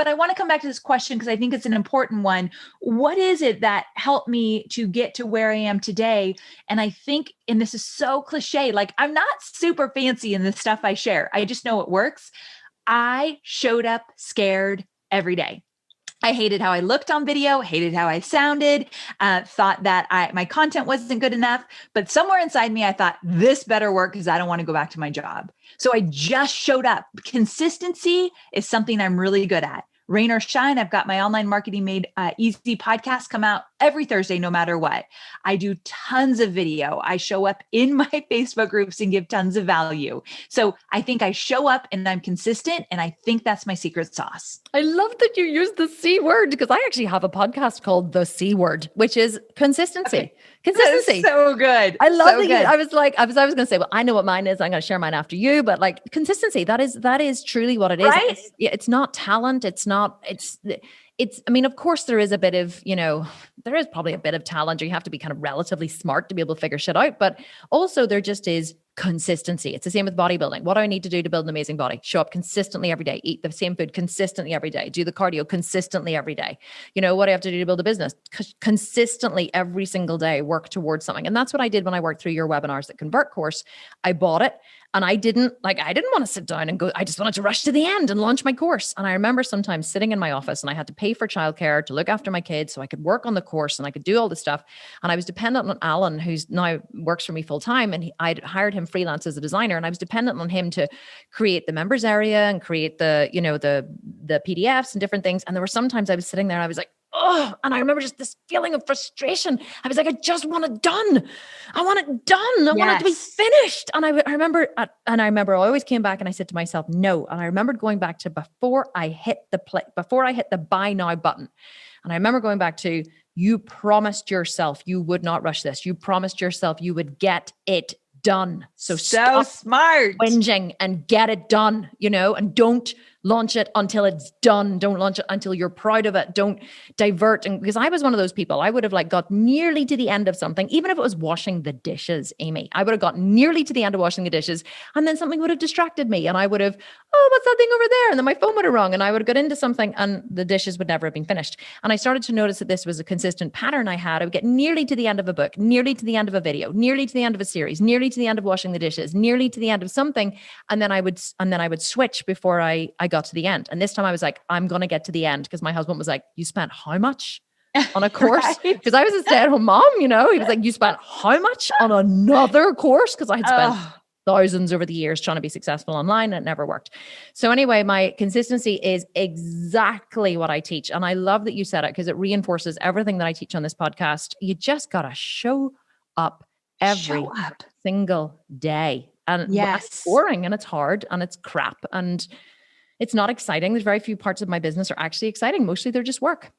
S2: I want to come back to this question because I think it's an important one. What is it that helped me to get to where I am today? And I think, and this is so cliche, like I'm not super fancy in the stuff I share. I just know it works. I showed up scared every day. I hated how I looked on video, hated how I sounded, thought that my content wasn't good enough. But somewhere inside me, I thought this better work because I don't want to go back to my job. So I just showed up. Consistency is something I'm really good at. Rain or shine, I've got my online marketing made easy podcast come out every Thursday, no matter what. I do tons of video. I show up in my Facebook groups and give tons of value. So I think I show up and I'm consistent. And I think that's my secret sauce.
S1: I love that you use the C word because I actually have a podcast called The C Word, which is consistency. Okay. Consistency.
S2: So good.
S1: I love that. I was going to say, well, I know what mine is. I'm going to share mine after you, but like consistency, that is truly what it is.
S2: Right?
S1: It's not talent. It's, I mean, of course there is a bit of, there is probably a bit of talent, or you have to be kind of relatively smart to be able to figure shit out. But also there just is consistency. It's the same with bodybuilding. What do I need to do to build an amazing body? Show up consistently every day, eat the same food consistently every day, do the cardio consistently every day. You know, what do I have to do to build a business? Consistently every single day, work towards something. And that's what I did when I worked through your Webinars That Convert course. I bought it. And I didn't want to sit down and go, I just wanted to rush to the end and launch my course. And I remember sometimes sitting in my office and I had to pay for childcare to look after my kids so I could work on the course and I could do all this stuff. And I was dependent on Alan, who's now works for me full time. And I'd hired him freelance as a designer. And I was dependent on him to create the members area and create the PDFs and different things. And there were sometimes I was sitting there and I was like, oh, and I remember just this feeling of frustration. I was like, I just want it done. I want it done. I want it to be finished. And I remember I always came back and I said to myself, no. And I remembered going back to before I hit the buy now button. And I remember going back to, you promised yourself you would not rush this. You promised yourself you would get it done. So stop
S2: smart
S1: whinging and get it done, and don't launch it until it's done. Don't launch it until you're proud of it. Don't divert. And because I was one of those people, I would have got nearly to the end of something, even if it was washing the dishes, Amy, I would have got nearly to the end of washing the dishes. And then something would have distracted me and I would have, oh, what's that thing over there? And then my phone would have rung and I would have got into something and the dishes would never have been finished. And I started to notice that this was a consistent pattern I had. I would get nearly to the end of a book, nearly to the end of a video, nearly to the end of a series, nearly to the end of washing the dishes, nearly to the end of something. And then I would switch before I got to the end. And this time I was like, I'm going to get to the end, because my husband was like, you spent how much on a course? Because I was a stay-at-home mom, he was like, you spent how much on another course? Because I had spent thousands over the years trying to be successful online and it never worked. So anyway, my consistency is exactly what I teach. And I love that you said it, because it reinforces everything that I teach on this podcast. You just got to show up every single day. And it's boring and it's hard and it's crap and it's not exciting. There's very few parts of my business are actually exciting. Mostly they're just work.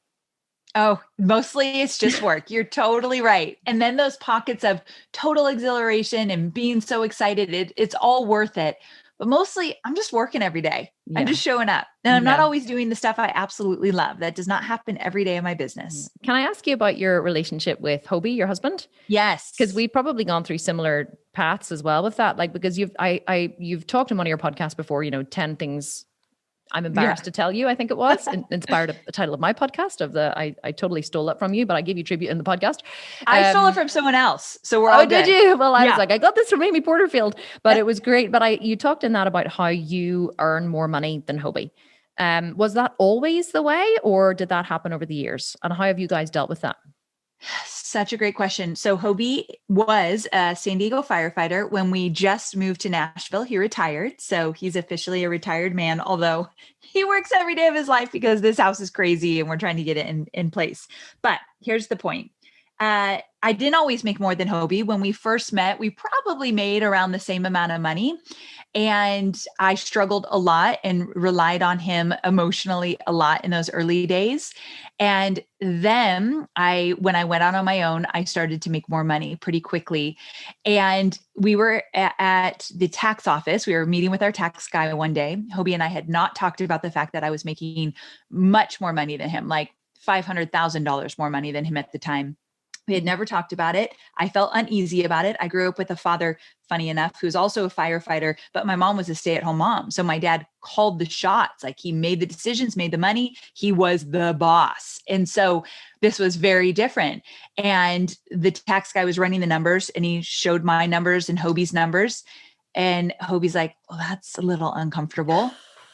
S2: Oh, mostly it's just work. You're totally right. And then those pockets of total exhilaration and being so excited, it's all worth it. But mostly I'm just working every day. Yeah. I'm just showing up. And I'm not always doing the stuff I absolutely love. That does not happen every day of my business.
S1: Can I ask you about your relationship with Hobie, your husband?
S2: Yes.
S1: Because we've probably gone through similar paths as well with that. Because you've talked on one of your podcasts before, 10 things I'm embarrassed to tell you, I think it was, inspired the title of my podcast I totally stole it from you, but I gave you tribute in the podcast.
S2: I stole it from someone else. So we're all good.
S1: Did you? Well, I was like, I got this from Amy Porterfield, but it was great. But you talked in that about how you earn more money than Hobie. Was that always the way, or did that happen over the years? And how have you guys dealt with that?
S2: Such a great question. So Hobie was a San Diego firefighter. When we just moved to Nashville, he retired. So he's officially a retired man, although he works every day of his life because this house is crazy and we're trying to get it in place. But here's the point. I didn't always make more than Hobie. When we first met, we probably made around the same amount of money. And I struggled a lot and relied on him emotionally a lot in those early days. And then when I went out on my own, I started to make more money pretty quickly. And we were at the tax office. We were meeting with our tax guy one day. Hobie and I had not talked about the fact that I was making much more money than him, like $500,000 more money than him at the time. We had never talked about it. I felt uneasy about it. I grew up with a father, funny enough, who's also a firefighter, but my mom was a stay-at-home mom. So my dad called the shots. Like, he made the decisions, made the money. He was the boss. And so this was very different. And the tax guy was running the numbers and he showed my numbers and Hobie's numbers. And Hobie's like, well, that's a little uncomfortable.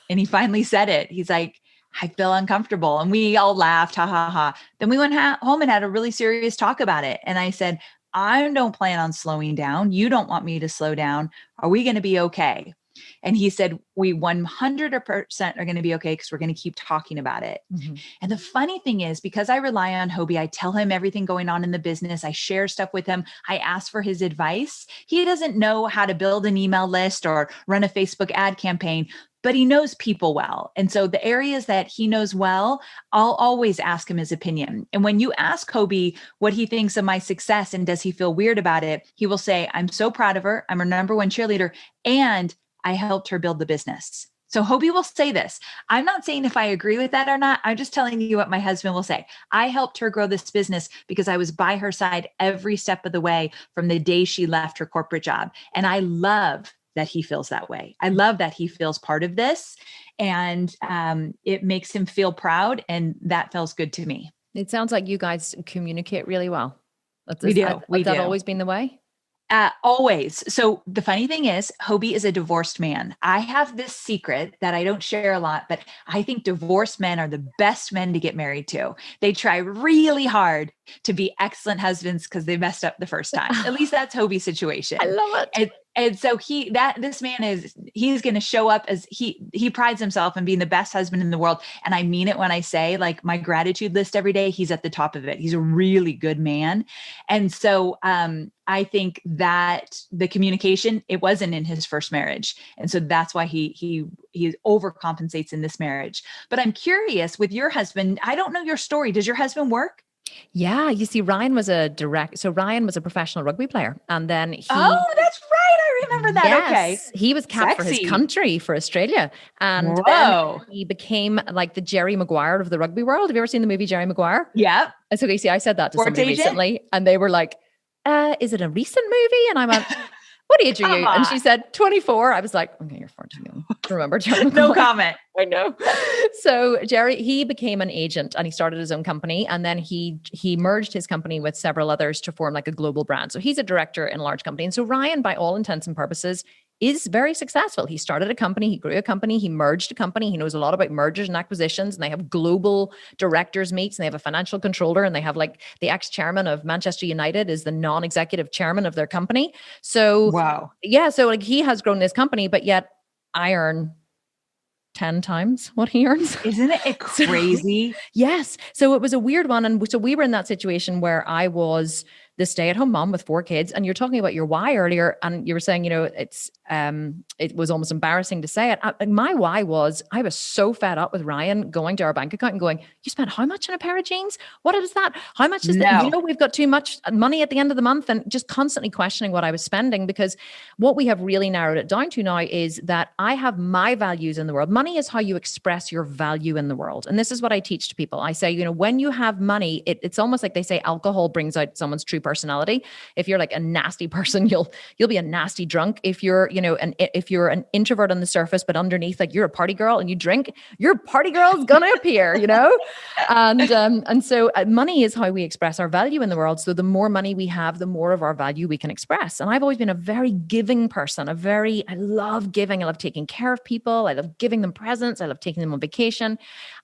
S2: And he finally said it. He's like, I feel uncomfortable. And we all laughed, ha, ha, ha. Then we went home and had a really serious talk about it. And I said, I don't plan on slowing down. You don't want me to slow down. Are we going to be okay? And he said, we 100% are going to be okay, because we're going to keep talking about it. Mm-hmm. And the funny thing is, because I rely on Hobie, I tell him everything going on in the business. I share stuff with him. I ask for his advice. He doesn't know how to build an email list or run a Facebook ad campaign, but he knows people well. And so the areas that he knows well, I'll always ask him his opinion. And when you ask Hobie what he thinks of my success and does he feel weird about it, he will say, I'm so proud of her. I'm her number one cheerleader. And I helped her build the business. So Hobie will say this. I'm not saying if I agree with that or not. I'm just telling you what my husband will say. I helped her grow this business because I was by her side every step of the way from the day she left her corporate job. And I love that he feels that way. I love that he feels part of this, and it makes him feel proud. And that feels good to me.
S1: It sounds like you guys communicate really well.
S2: We do.
S1: Has that always been the way?
S2: Always. So the funny thing is, Hobie is a divorced man. I have this secret that I don't share a lot, but I think divorced men are the best men to get married to. They try really hard to be excellent husbands because they messed up the first time. At least that's Hobie's situation.
S1: I love it.
S2: And so this man he's going to show up as he prides himself in being the best husband in the world. And I mean it when I say, like, my gratitude list every day, he's at the top of it. He's a really good man. And so, I think that the communication, it wasn't in his first marriage. And so that's why he overcompensates in this marriage. But I'm curious with your husband, I don't know your story. Does your husband work?
S1: Yeah. You see, Ryan was a professional rugby player. And then
S2: oh, that's right. I remember that.
S1: Yes,
S2: okay.
S1: He was capped for his country, for Australia. And
S2: Whoa.
S1: then he became like the Jerry Maguire of the rugby world. Have you ever seen the movie Jerry Maguire?
S2: Yeah.
S1: And so you see, I said that to somebody recently, and they were like, is it a recent movie? And I went, what age are you? And she said, 24. I was like, okay, you're far too young. Remember, Jerry
S2: No comment.
S1: I know. So Jerry, he became an agent and he started his own company. And then he merged his company with several others to form like a global brand. So he's a director in a large company. And so Ryan, by all intents and purposes, is very successful. He started a company, he grew a company, he merged a company. He knows a lot about mergers and acquisitions, and they have global directors meets, and they have a financial controller, and they have like the ex-chairman of Manchester United is the non-executive chairman of their company. So
S2: wow.
S1: Yeah. So like he has grown this company, but yet I earn 10 times what he earns.
S2: Isn't it crazy?
S1: So, yes. So it was a weird one. And so we were in that situation where I was the stay-at-home mom with 4 kids. And you're talking about your why earlier, and you were saying, it was almost embarrassing to say it. My why was I was so fed up with Ryan going to our bank account and going, you spent how much on a pair of jeans? What is that? How much is that? We've got too much money at the end of the month, and just constantly questioning what I was spending, because what we have really narrowed it down to now is that I have my values in the world. Money is how you express your value in the world. And this is what I teach to people. I say, when you have money, it's almost like they say alcohol brings out someone's true personality. If you're like a nasty person, you'll be a nasty drunk. If you're, if you're an introvert on the surface, but underneath, like you're a party girl and you drink, your party girl is going to appear, And so money is how we express our value in the world. So the more money we have, the more of our value we can express. And I've always been a very giving person, I love giving. I love taking care of people. I love giving them presents. I love taking them on vacation.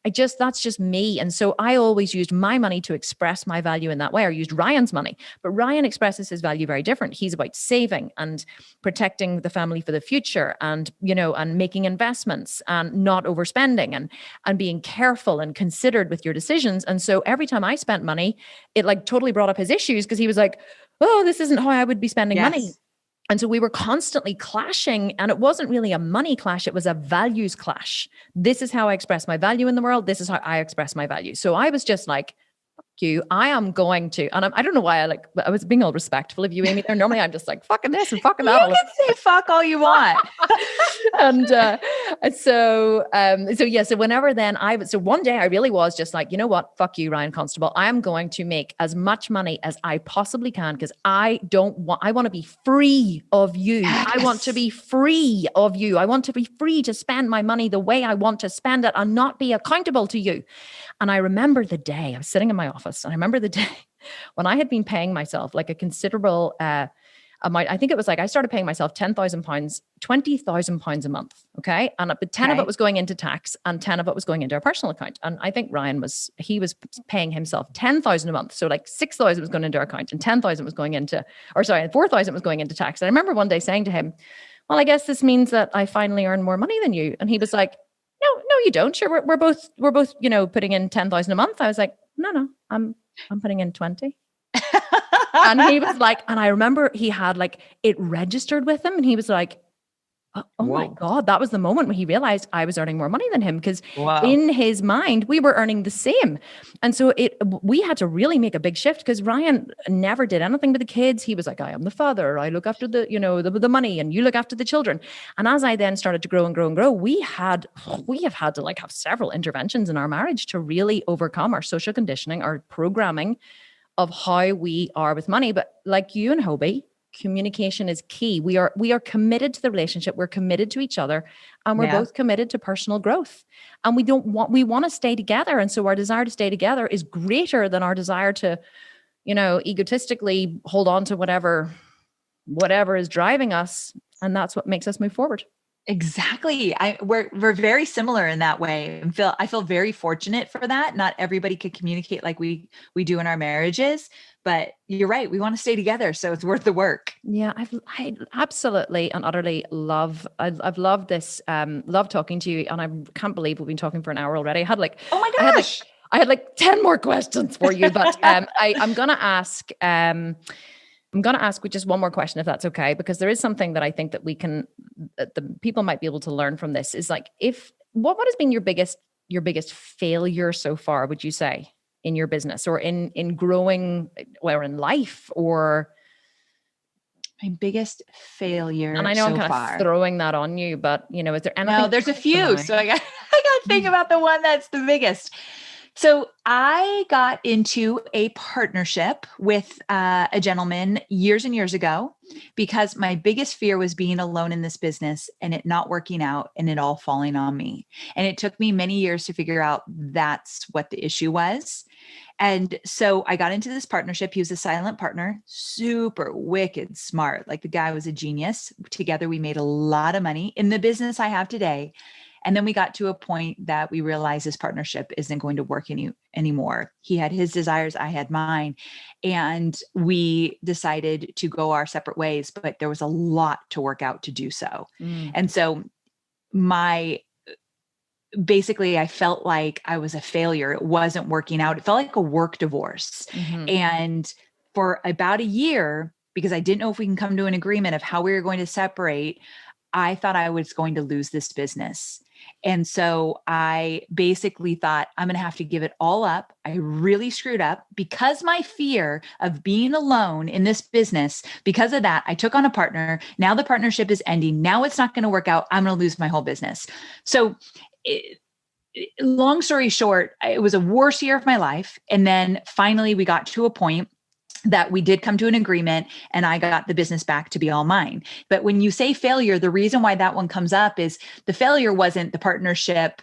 S1: That's just me. And so I always used my money to express my value in that way. I used Ryan's money, but Ryan expresses his value very different. He's about saving and protecting the family for the future, and, and making investments and not overspending and being careful and considered with your decisions. And so every time I spent money, it like totally brought up his issues, because he was like, oh, this isn't how I would be spending money. And so we were constantly clashing, and it wasn't really a money clash. It was a values clash. This is how I express my value in the world. This is how I express my value. So I was just like, fuck you. I am going to, and I don't know why I was being all respectful of you, Amy, there. Normally I'm just like fucking this and fucking that.
S2: You can say fuck all you want.
S1: So whenever then so one day I really was just like, you know what? Fuck you, Ryan Constable. I am going to make as much money as I possibly can, because I want to be free of you. Yes. I want to be free of you. I want to be free to spend my money the way I want to spend it and not be accountable to you. And I remember the day I was sitting in my office, and I remember the day when I had been paying myself like a considerable amount. I think it was like I started paying myself £10,000, £20,000 a month. Okay. And 10 of it was going into tax, and 10 of it was going into our personal account. And I think Ryan was paying himself 10,000 a month. So like 6,000 was going into our account, and 10,000 was going into, 4,000 was going into tax. And I remember one day saying to him, well, I guess this means that I finally earn more money than you. And he was like, no, you don't. Sure. We're both, putting in 10,000 a month. I was like, no, I'm putting in 20. And he was like, and I remember he had like it registered with him, and he was like, Oh my
S3: Whoa.
S1: God, that was the moment when he realized I was earning more money than him, because
S3: Wow.
S1: in his mind, we were earning the same. And so we had to really make a big shift, because Ryan never did anything with the kids. He was like, I am the father. I look after the money, and you look after the children. And as I then started to grow and grow and grow, we have had to like have several interventions in our marriage to really overcome our social conditioning, our programming of how we are with money. But like you and Hobie, communication is key. We are committed to the relationship. We're committed to each other, and we're both committed to personal growth. And we want to stay together. And so our desire to stay together is greater than our desire to, egotistically hold on to whatever is driving us. And that's what makes us move forward.
S2: Exactly. We're very similar in that way. I feel very fortunate for that. Not everybody could communicate like we do in our marriages, but you're right. We want to stay together, so it's worth the work.
S1: Yeah, I absolutely and utterly I've loved this, love talking to you, and I can't believe we've been talking for an hour already. I had like,
S2: oh my gosh,
S1: I had like 10 more questions for you, but I'm gonna ask just one more question, if that's okay, because there is something that I think that the people might be able to learn from this. Is like, what has been your biggest failure so far, would you say, in your business or in growing, or in life, or
S2: my biggest failure?
S1: And I know
S2: so
S1: I'm kind
S2: far
S1: of throwing that on you, but is there anything?
S2: No, there's a few. So I got to think about the one that's the biggest. So I got into a partnership with a gentleman years and years ago, because my biggest fear was being alone in this business and it not working out and it all falling on me. And it took me many years to figure out that's what the issue was. And so I got into this partnership. He was a silent partner, super wicked smart. Like, the guy was a genius. Together, we made a lot of money in the business I have today. And then we got to a point that we realized this partnership isn't going to work anymore. He had his desires, I had mine. And we decided to go our separate ways, but there was a lot to work out to do so. And so basically I felt like I was a failure. It wasn't working out. It felt like a work divorce. And for about a year, because I didn't know if we can come to an agreement of how we were going to separate, I thought I was going to lose this business. And so I basically thought, I'm going to have to give it all up. I really screwed up because my fear of being alone in this business, because of that, I took on a partner. Now the partnership is ending. Now it's not going to work out. I'm going to lose my whole business. So long story short, it was a worst year of my life. And then finally we got to a point that we did come to an agreement, and I got the business back to be all mine. But when you say failure, the reason why that one comes up is the failure wasn't the partnership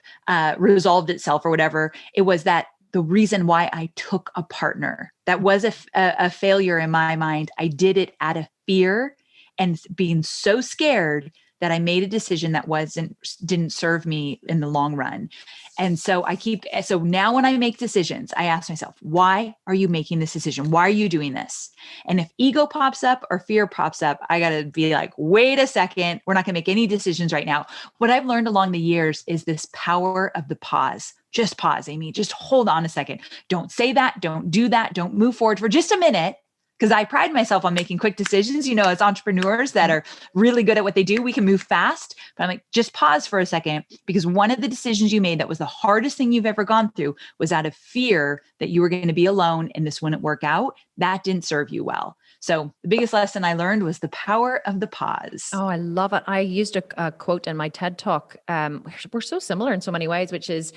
S2: resolved itself or whatever. It was that the reason why I took a partner, that was a failure in my mind. I did it out of fear and being so scared that I made a decision that didn't serve me in the long run. And so so now when I make decisions, I ask myself, why are you making this decision? Why are you doing this? And if ego pops up or fear pops up, I got to be like, wait a second, we're not going to make any decisions right now. What I've learned along the years is this power of the pause. Just pause, Amy. Just hold on a second. Don't say that. Don't do that. Don't move forward for just a minute. Because I pride myself on making quick decisions. As entrepreneurs that are really good at what they do, we can move fast. But I'm like, just pause for a second, because one of the decisions you made that was the hardest thing you've ever gone through was out of fear that you were going to be alone and this wouldn't work out. That didn't serve you well. So the biggest lesson I learned was the power of the pause.
S1: Oh, I love it. I used a quote in my TED talk. We're so similar in so many ways, which is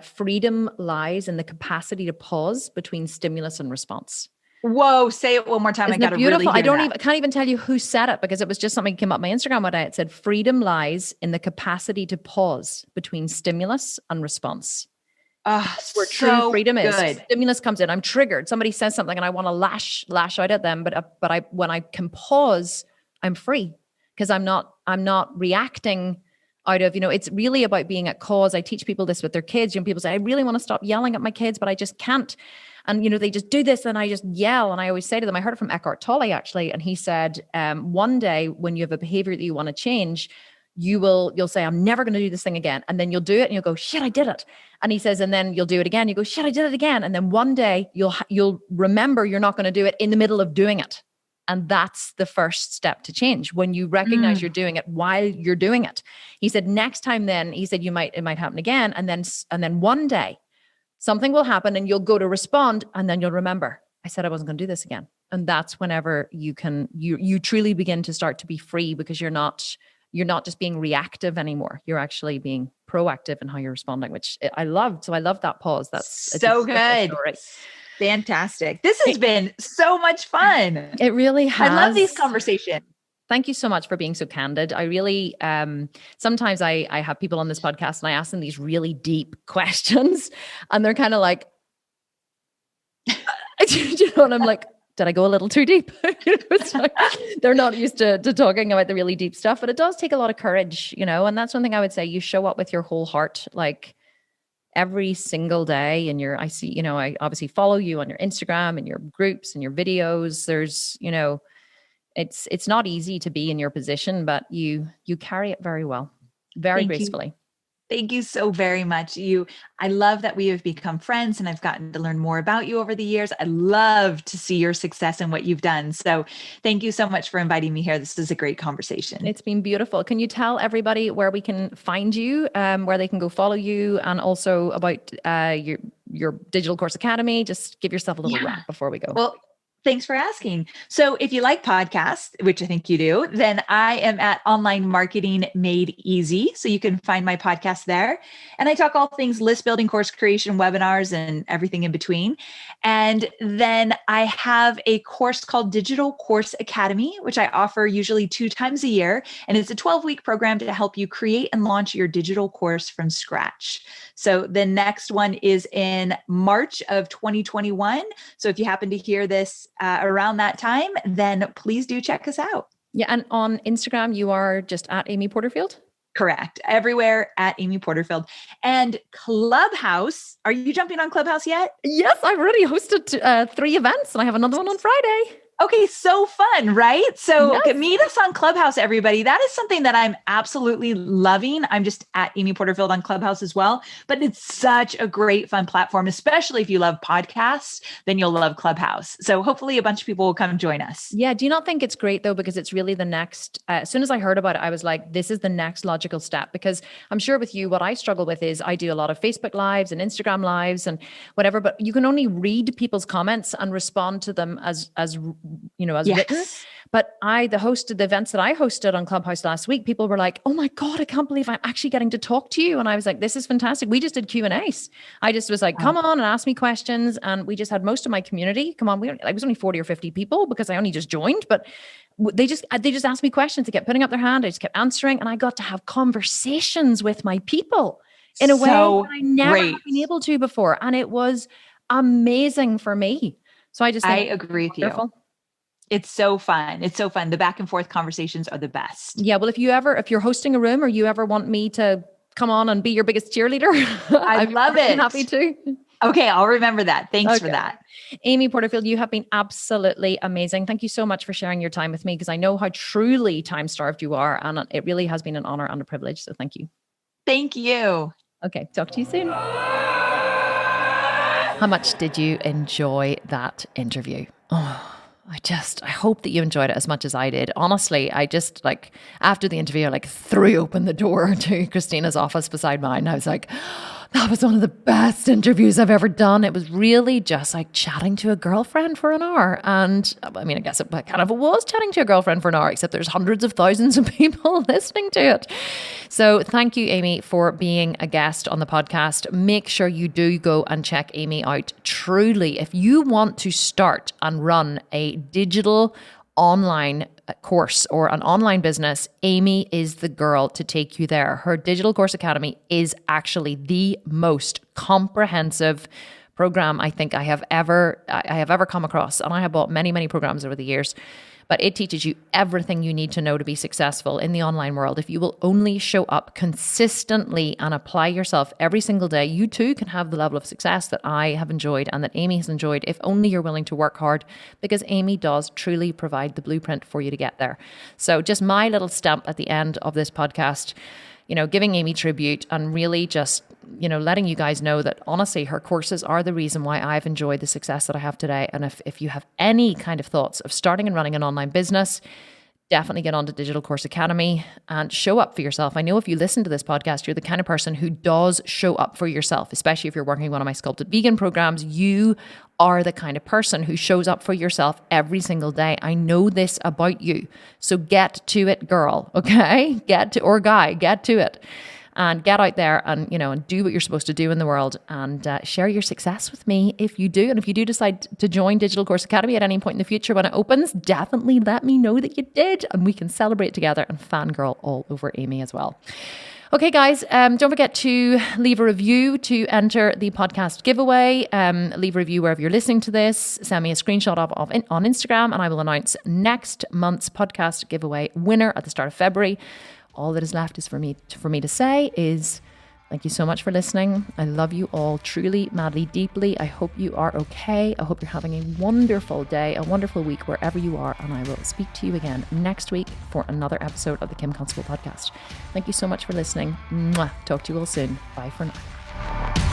S1: freedom lies in the capacity to pause between stimulus and response.
S2: Whoa, say it one more time.
S1: Isn't
S2: I got to
S1: beautiful?
S2: really hear
S1: can't even tell you who said it, because it was just something that came up my Instagram one day. It said, freedom lies in the capacity to pause between stimulus and response. That's where true freedom is. Stimulus comes in. I'm triggered. Somebody says something and I want to lash out at them. But when I can pause, I'm free, because I'm not reacting out of, it's really about being at cause. I teach people this with their kids. Young people say, I really want to stop yelling at my kids, but I just can't. And, they just do this and I just yell. And I always say to them, I heard it from Eckhart Tolle actually. And he said, one day when you have a behavior that you want to change, you'll say, I'm never going to do this thing again. And then you'll do it and you'll go, shit, I did it. And he says, and then you'll do it again. You go, shit, I did it again. And then one day you'll remember you're not going to do it in the middle of doing it. And that's the first step to change, when you recognize you're doing it while you're doing it. He said, next time then, he said, it might happen again. And then one day something will happen and you'll go to respond, and then you'll remember, I said I wasn't going to do this again. And that's whenever you truly begin to start to be free, because you're not just being reactive anymore. You're actually being proactive in how you're responding, which I loved. So I love that pause. That's
S2: so good. Fantastic. This has been so much fun.
S1: It really has.
S2: I love these conversations.
S1: Thank you so much for being so candid. I really, sometimes I have people on this podcast and I ask them these really deep questions and they're kind of like, you know, and I'm like, did I go a little too deep? It's like, they're not used to talking about the really deep stuff, but it does take a lot of courage, you know, and that's one thing I would say. You show up with your whole heart, like every single day. And I see, you know, I obviously follow you on your Instagram and your groups and your videos. There's, you know, it's not easy to be in your position, but you carry it very well, very gracefully.
S2: Thank you so very much. I love that we have become friends and I've gotten to learn more about you over the years. I love to see your success and what you've done. So thank you so much for inviting me here. This is a great conversation.
S1: It's been beautiful. Can you tell everybody where we can find you, where they can go follow you, and also about your Digital Course Academy? Just give yourself a little wrap before we go.
S2: Well, thanks for asking. So if you like podcasts, which I think you do, then I am at Online Marketing Made Easy. So you can find my podcast there. And I talk all things list building, course creation, webinars, and everything in between. And then I have a course called Digital Course Academy, which I offer usually 2 times a year. And it's a 12-week program to help you create and launch your digital course from scratch. So the next one is in March of 2021. So if you happen to hear this around that time, then please do check us out.
S1: Yeah. And on Instagram, you are just at Amy Porterfield?
S2: Correct. Everywhere at Amy Porterfield. And Clubhouse. Are you jumping on Clubhouse yet?
S1: Yes, I've already hosted 3 events and I have another one on Friday.
S2: Okay, so fun, right? So meet us on Clubhouse, everybody. That is something that I'm absolutely loving. I'm just at Amy Porterfield on Clubhouse as well, but it's such a great, fun platform, especially if you love podcasts, then you'll love Clubhouse. So hopefully a bunch of people will come join us.
S1: Yeah. Do you not think it's great though? Because it's really the next, as soon as I heard about it, I was like, this is the next logical step, because I'm sure with you, what I struggle with is I do a lot of Facebook lives and Instagram lives and whatever, but you can only read people's comments and respond to them as written. But the events that I hosted on Clubhouse last week, people were like, oh my God, I can't believe I'm actually getting to talk to you. And I was like, this is fantastic. We just did Q&As. I just was like, come on and ask me questions. And we just had most of my community. Come on. I was only 40 or 50 people because I only just joined, but they just asked me questions. They kept putting up their hand. I just kept answering. And I got to have conversations with my people in a way that I never have been able to before. And it was amazing for me. So I
S2: agree with you. It's so fun. It's so fun. The back and forth conversations are the best.
S1: Yeah. Well, if you're hosting a room or you ever want me to come on and be your biggest cheerleader,
S2: I love it.
S1: Happy to.
S2: Okay. I'll remember that. Thanks for that.
S1: Amy Porterfield, you have been absolutely amazing. Thank you so much for sharing your time with me, because I know how truly time-starved you are. And it really has been an honor and a privilege. So thank you.
S2: Thank you.
S1: Okay. Talk to you soon. How much did you enjoy that interview? Oh, I hope that you enjoyed it as much as I did. Honestly, I just after the interview, I threw open the door to Christina's office beside mine. I was like, that was one of the best interviews I've ever done. It was really just like chatting to a girlfriend for an hour. And I mean, I guess it kind of was chatting to a girlfriend for an hour, except there's hundreds of thousands of people listening to it. So thank you, Amy, for being a guest on the podcast. Make sure you do go and check Amy out. Truly, if you want to start and run a digital online course or an online business, Amy is the girl to take you there. Her Digital Course Academy is actually the most comprehensive program I think I have ever come across. And I have bought many, many programs over the years, but it teaches you everything you need to know to be successful in the online world. If you will only show up consistently and apply yourself every single day, you too can have the level of success that I have enjoyed and that Amy has enjoyed, if only you're willing to work hard, because Amy does truly provide the blueprint for you to get there. So just my little stamp at the end of this podcast, giving Amy tribute and really just letting you guys know that honestly, her courses are the reason why I've enjoyed the success that I have today. And if you have any kind of thoughts of starting and running an online business, definitely get onto Digital Course Academy and show up for yourself. I know if you listen to this podcast, you're the kind of person who does show up for yourself, especially if you're working one of my Sculpted Vegan programs. You are the kind of person who shows up for yourself every single day. I know this about you. So get to it, girl, okay? Get to it. And get out there and, and do what you're supposed to do in the world, and share your success with me if you do. And if you do decide to join Digital Course Academy at any point in the future when it opens, definitely let me know that you did, and we can celebrate together and fangirl all over Amy as well. Okay, guys, don't forget to leave a review to enter the podcast giveaway. Leave a review wherever you're listening to this. Send me a screenshot on Instagram, and I will announce next month's podcast giveaway winner at the start of February. All that is left is for me to say is thank you so much for listening. I love you all truly, madly, deeply. I hope you are okay. I hope you're having a wonderful day, a wonderful week wherever you are. And I will speak to you again next week for another episode of the Kim Constable Podcast. Thank you so much for listening. Mwah. Talk to you all soon. Bye for now.